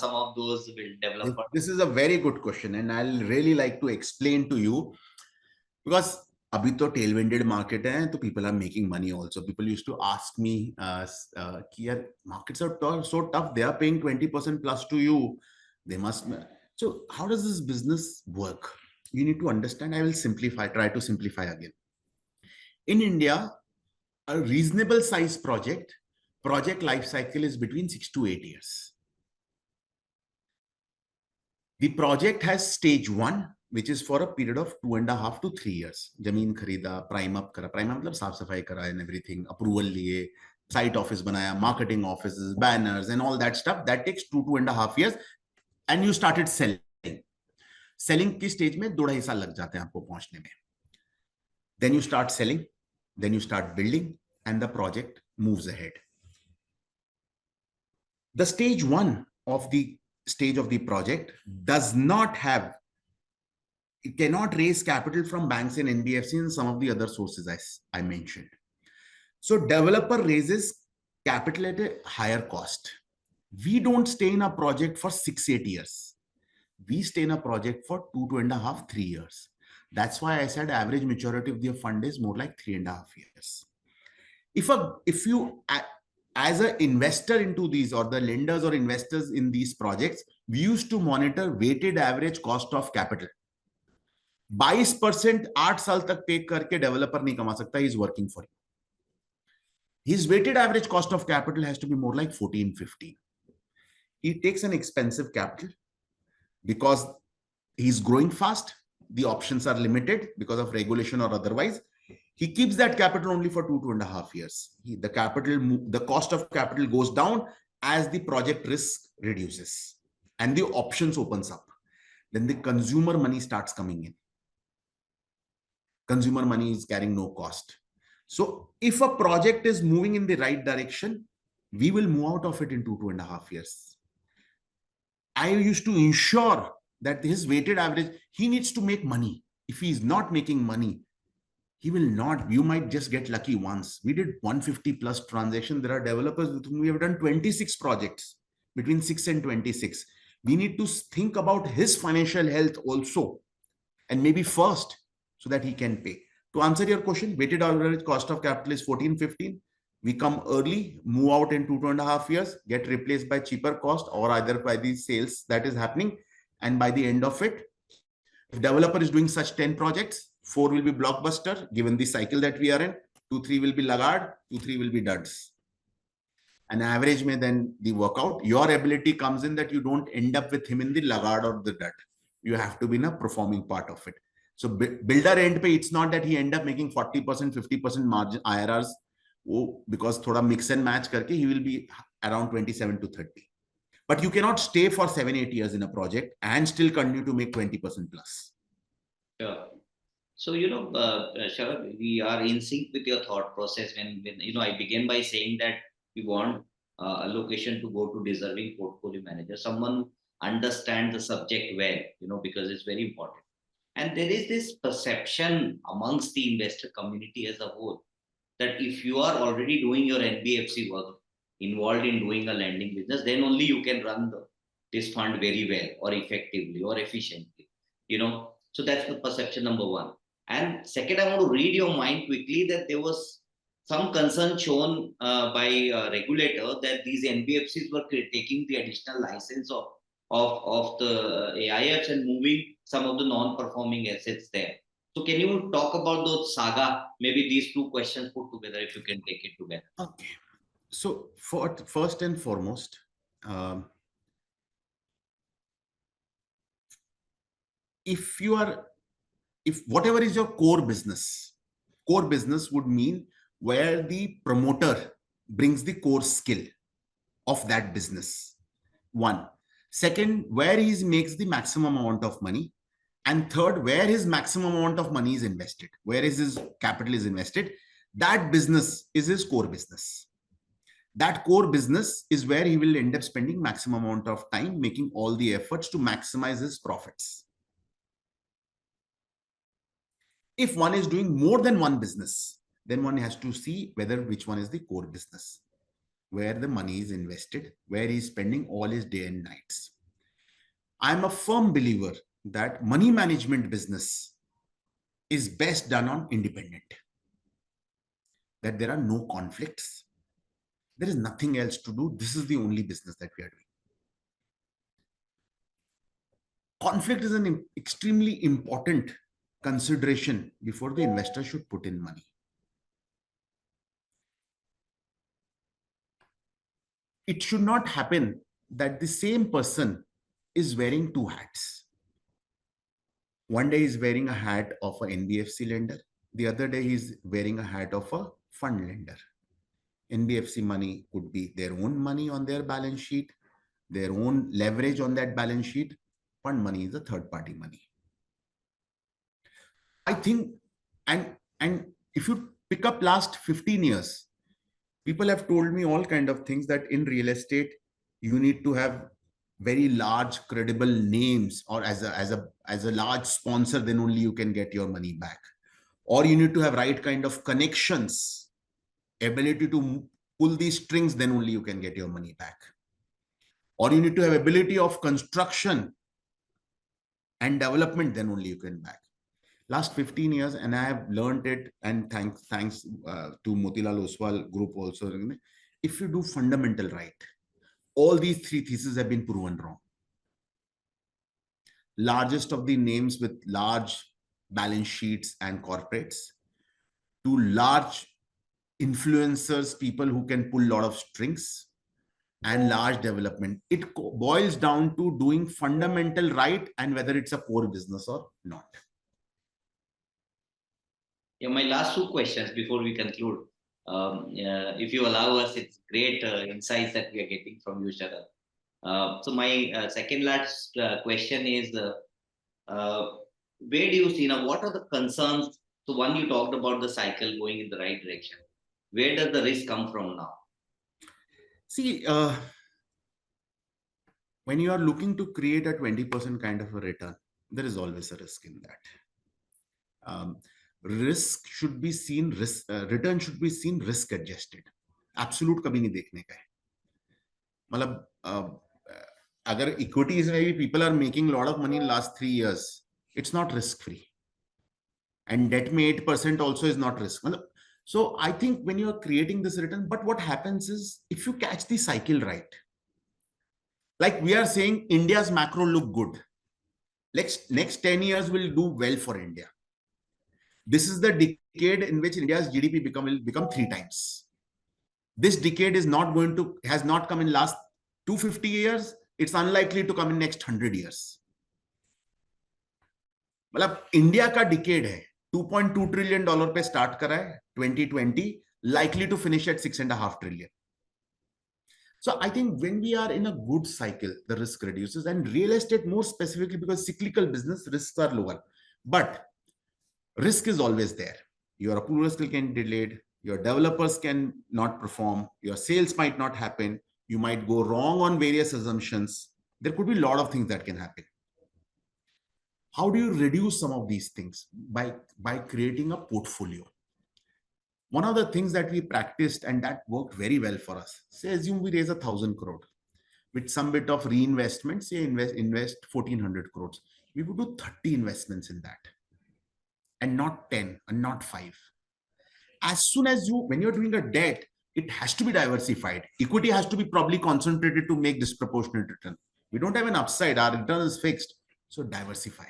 some of those developers? This is a very good question, and I'll really like to explain to you because अभी तो tailwinded market है, तो people are making money also. People used to ask me कि यार markets are so tough, they are paying 20% plus to you, they must. So how does this business work? You need to understand. I will try to simplify again. In India, a reasonable size project life cycle is between 6 to 8 years. The project has stage 1, which is for a period of 2.5 to 3 years. जमीन खरीदा, prime up करा, prime मतलब साफ सफाई करा and everything, approval लिए, site office बनाया, marketing offices, banners and all that stuff. That takes 2.5 years, and you started selling. Selling की स्टेज में 2.5 साल लग जाते हैं आपको पहुंचने में. Then you start selling, then you start building, and the project moves ahead. The stage 1 of the project does not have, it cannot raise capital from banks and NBFCs and some of the other sources as I mentioned. So developer raises capital at a higher cost. We don't stay in a project for 6-8 years. We stay in a project for 2.5-3 years. That's why I said average maturity of the fund is more like 3.5 years. If you as an investor into these, or the lenders or investors in these projects, we used to monitor weighted average cost of capital. 22% 8 साल तक पे करके developer नहीं कमा सकता. He is working for you. His weighted average cost of capital has to be more like 14-15. He takes an expensive capital because he's growing fast. The options are limited because of regulation or otherwise. He keeps that capital only for 2.5 years. The cost of capital goes down as the project risk reduces and the options opens up. Then the consumer money starts coming in. Consumer money is carrying no cost. So if a project is moving in the right direction, we will move out of it in 2.5 years. I used to ensure that his weighted average, he needs to make money. If he is not making money, he will not. You might just get lucky once. We did 150 plus transactions. There are developers with whom we have done 26 projects, between 6 and 26. We need to think about his financial health also, and maybe first, so that he can pay. To answer your question, weighted average cost of capital is 14-15. We come early, move out in 2.5 years, get replaced by cheaper cost, or either by the sales that is happening. And by the end of it, if developer is doing such 10 projects, 4 will be blockbuster, given the cycle that we are in, 2-3 will be laggard, 2-3 will be duds. An average may then the workout. Your ability comes in that you don't end up with him in the laggard or the dud. You have to be in a performing part of it. So builder end pay, it's not that he end up making 40%, 50% margin IRRs, because thoda mix and match karke, he will be around 27 to 30. But you cannot stay for 7-8 years in a project and still continue to make 20% plus. Sure. So, Sharad, we are in sync with your thought process when I began by saying that we want a location to go to deserving portfolio manager, someone who understands the subject well, because it's very important. And there is this perception amongst the investor community as a whole that if you are already doing your NBFC work, involved in doing a lending business, then only you can run this fund very well or effectively or efficiently. So that's the perception number one. And second, I want to read your mind quickly that there was some concern shown by a regulator that these NBFCs were taking the additional license of the AIFs and moving some of the non-performing assets there. So can you talk about those saga? Maybe these two questions put together, if you can take it together. Okay. So first and foremost, um, if whatever is your core business would mean where the promoter brings the core skill of that business. One. Second, where he makes the maximum amount of money. And third, where his maximum amount of money is invested, where is his capital is invested. That business is his core business. That core business is where he will end up spending maximum amount of time making all the efforts to maximize his profits. If one is doing more than one business, then one has to see which one is the core business, where the money is invested, where he is spending all his day and nights. I'm a firm believer that money management business is best done on independent, that there are no conflicts. There is nothing else to do. This is the only business that we are doing. Conflict is an extremely important consideration before the investor should put in money. It should not happen that the same person is wearing two hats. One day he's wearing a hat of an NBFC lender. The other day he's wearing a hat of a fund lender. NBFC money could be their own money on their balance sheet, their own leverage on that balance sheet. Fund money is a third party money. I think, and if you pick up last 15 years, people have told me all kind of things that in real estate, you need to have very large credible names, or as a large sponsor, then only you can get your money back. Or you need to have right kind of connections, ability to pull these strings, then only you can get your money back. Or you need to have ability of construction and development, then only you can back. Last 15 years, and I have learned it, and thanks to Motilal Oswal group also, if you do fundamental right, all these three theses have been proven wrong. Largest of the names with large balance sheets and corporates, to large influencers, people who can pull a lot of strings, and large development. It boils down to doing fundamental right and whether it's a core business or not. Yeah, my last two questions before we conclude. If you allow us, it's great insights that we are getting from you, Sharad. So my second last question is, where do you see now, what are the concerns? So one, you talked about the cycle going in the right direction. Where does the risk come from now? See, when you are looking to create a 20% kind of a return, there is always a risk in that. Risk should be seen, return should be seen risk adjusted. Absolute कभी नहीं देखने का है. मतलब अगर equities में भी people are making a lot of money in last 3 years, it's not risk free. And debt में 8% also is not risk. So I think when you are creating this return, but what happens is if you catch the cycle right, like we are saying, India's macro look good. Next 10 years will do well for India. This is the decade in which India's GDP will become 3 times. This decade has not come in last 250 years. It's unlikely to come in next 100 years. मतलब India का decade है, $2.2 trillion पे start करा है 2020, likely to finish at $6.5 trillion. So I think when we are in a good cycle, the risk reduces, and real estate more specifically, because cyclical business risks are lower, but risk is always there. Your approvals can get delayed, your developers can not perform, your sales might not happen, you might go wrong on various assumptions. There could be a lot of things that can happen. How do you reduce some of these things? By creating a portfolio. One of the things that we practiced and that worked very well for us, say assume we raise 1,000 crore with some bit of reinvestment, say invest 1,400 crores. We would do 30 investments in that. and not 10 and not 5. As soon as when you're doing a debt, it has to be diversified. Equity has to be probably concentrated to make disproportionate return. We don't have an upside. Our return is fixed. So diversify.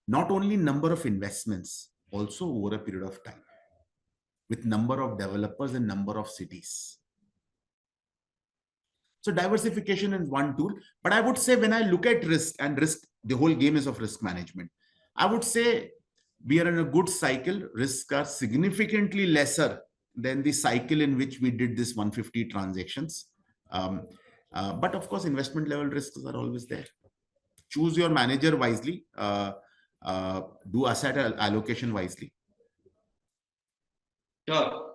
Not only number of investments, also over a period of time with number of developers and number of cities. So diversification is one tool. But I would say when I look at risk, and risk, the whole game is of risk management. I would say we are in a good cycle. Risks are significantly lesser than the cycle in which we did this 150 transactions. But of course, investment level risks are always there. Choose your manager wisely. Do asset allocation wisely. Sure.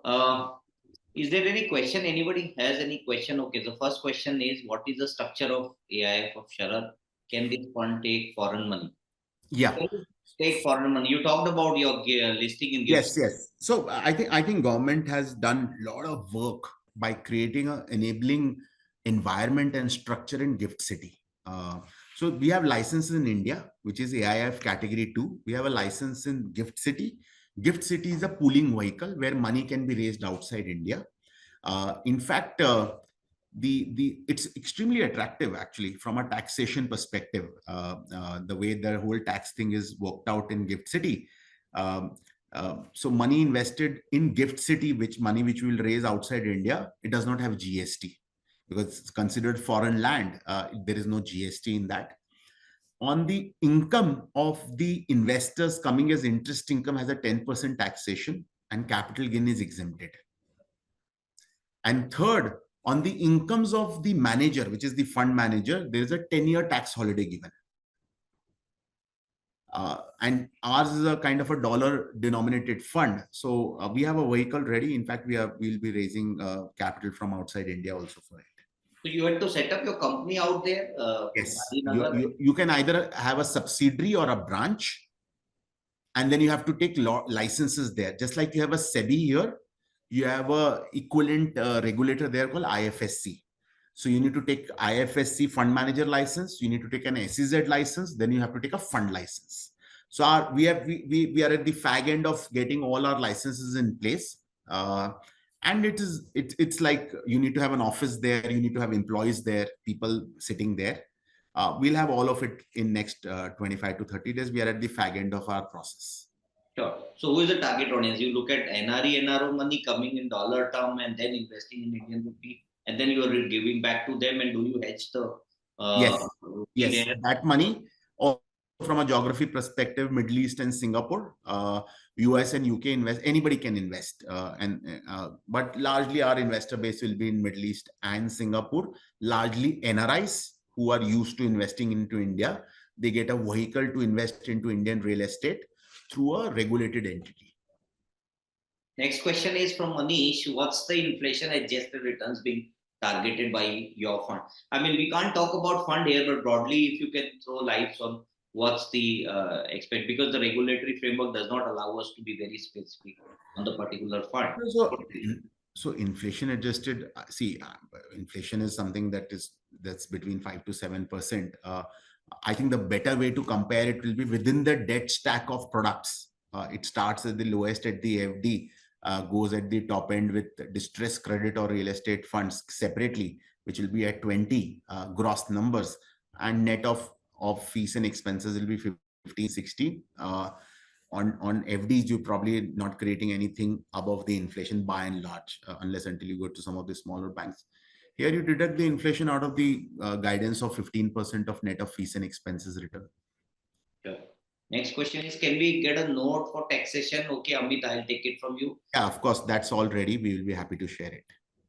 Is there any question? Anybody has any question? Okay, the first question is, what is the structure of AIF of Sharad? Can this fund take foreign money? Yeah. Take foreign money. You talked about your listing in gifts. Yes. So I think government has done a lot of work by creating an enabling environment and structure in Gift City. So we have licenses in India, which is AIF category 2. We have a license in Gift City. Gift City is a pooling vehicle where money can be raised outside India. In fact, it's extremely attractive actually from a taxation perspective. The way the whole tax thing is worked out in Gift City. So money invested in Gift City, which we will raise outside India, it does not have GST because it's considered foreign land. There is no GST in that. On the income of the investors coming as interest income has a 10% taxation and capital gain is exempted. And third, on the incomes of the manager, which is the fund manager, there is a 10-year tax holiday given. And ours is a kind of a dollar denominated fund. So we have a vehicle ready. In fact, we'll be raising capital from outside India also for it. So you had to set up your company out there? Yes. You can either have a subsidiary or a branch, and then you have to take licenses there. Just like you have a SEBI here, you have a equivalent regulator there called IFSC. So you need to take IFSC fund manager license. You need to take an SEZ license. Then you have to take a fund license. So we are at the fag end of getting all our licenses in place. And it's like you need to have an office there. You need to have employees there, people sitting there. We'll have all of it in next 25 to 30 days. We are at the fag end of our process. Sure. So who is the target audience? You look at NRE, NRO money coming in dollar term and then investing in Indian rupee, and then you are giving back to them, and do you hedge the yes, that money, or from a geography perspective, Middle East and Singapore, US and UK invest, anybody can invest. But largely our investor base will be in Middle East and Singapore, largely NRIs who are used to investing into India. They get a vehicle to invest into Indian real estate through a regulated entity. Next question is from Manish. What's the inflation adjusted returns being targeted by your fund? I mean, we can't talk about fund here, but broadly, if you can throw lights on what's the expect, because the regulatory framework does not allow us to be very specific on the particular fund. So inflation adjusted, inflation is something that's between 5 to 7%. I think the better way to compare it will be within the debt stack of products. It starts at the lowest at the FD, goes at the top end with distressed credit or real estate funds separately, which will be at 20 gross numbers, and net of fees and expenses will be 15, 16. On FDs, you're probably not creating anything above the inflation by and large, unless until you go to some of the smaller banks. Here you deduct the inflation out of the guidance of 15% of net of fees and expenses return. Sure. Next question is, can we get a note for taxation? Okay, Amit, I'll take it from you. Yeah, of course, that's all ready. We will be happy to share it.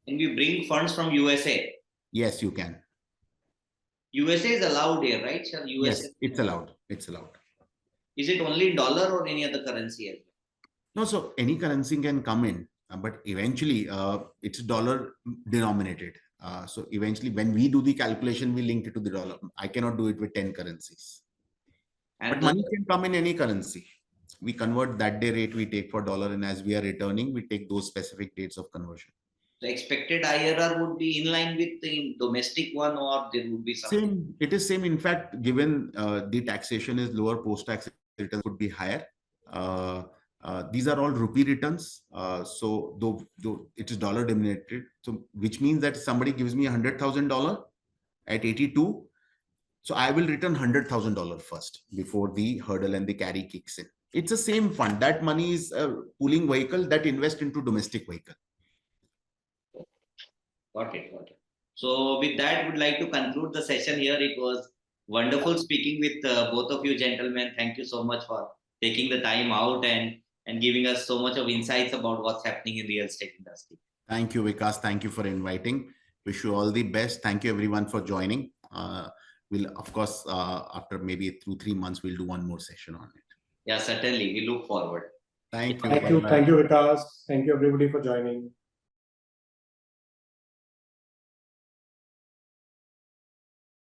Can we bring funds from USA? Yes, you can. USA is allowed here, right? Sir? Yes, it's allowed. It's allowed. Is it only dollar or any other currency as well? No, so any currency can come in, but eventually it's dollar denominated. So eventually when we do the calculation, we link it to the dollar. I cannot do it with 10 currencies. And but money can come in any currency. We convert that day rate we take for dollar, and as we are returning, we take those specific dates of conversion. The expected IRR would be in line with the domestic one, or there would be something? Same. It is same. In fact, given the taxation is lower, post-tax returns would be higher. These are all rupee returns. So though it is dollar denominated, so which means that somebody gives me $100,000 at 82, so I will return $100,000 first before the hurdle and the carry kicks in. It's the same fund. That money is a pooling vehicle that invests into domestic vehicle. Got it. Got it. So with that, would like to conclude the session here. It was wonderful speaking with both of you gentlemen. Thank you so much for taking the time out and giving us so much of insights about what's happening in real estate industry. Thank you, Vikas. Thank you for inviting. Wish you all the best. Thank you everyone for joining. We'll, of course, after maybe 2-3 months, we'll do one more session on it. Yeah, certainly. We look forward. Thank you. Thank you. Thank you, Vikas. Thank you, everybody, for joining.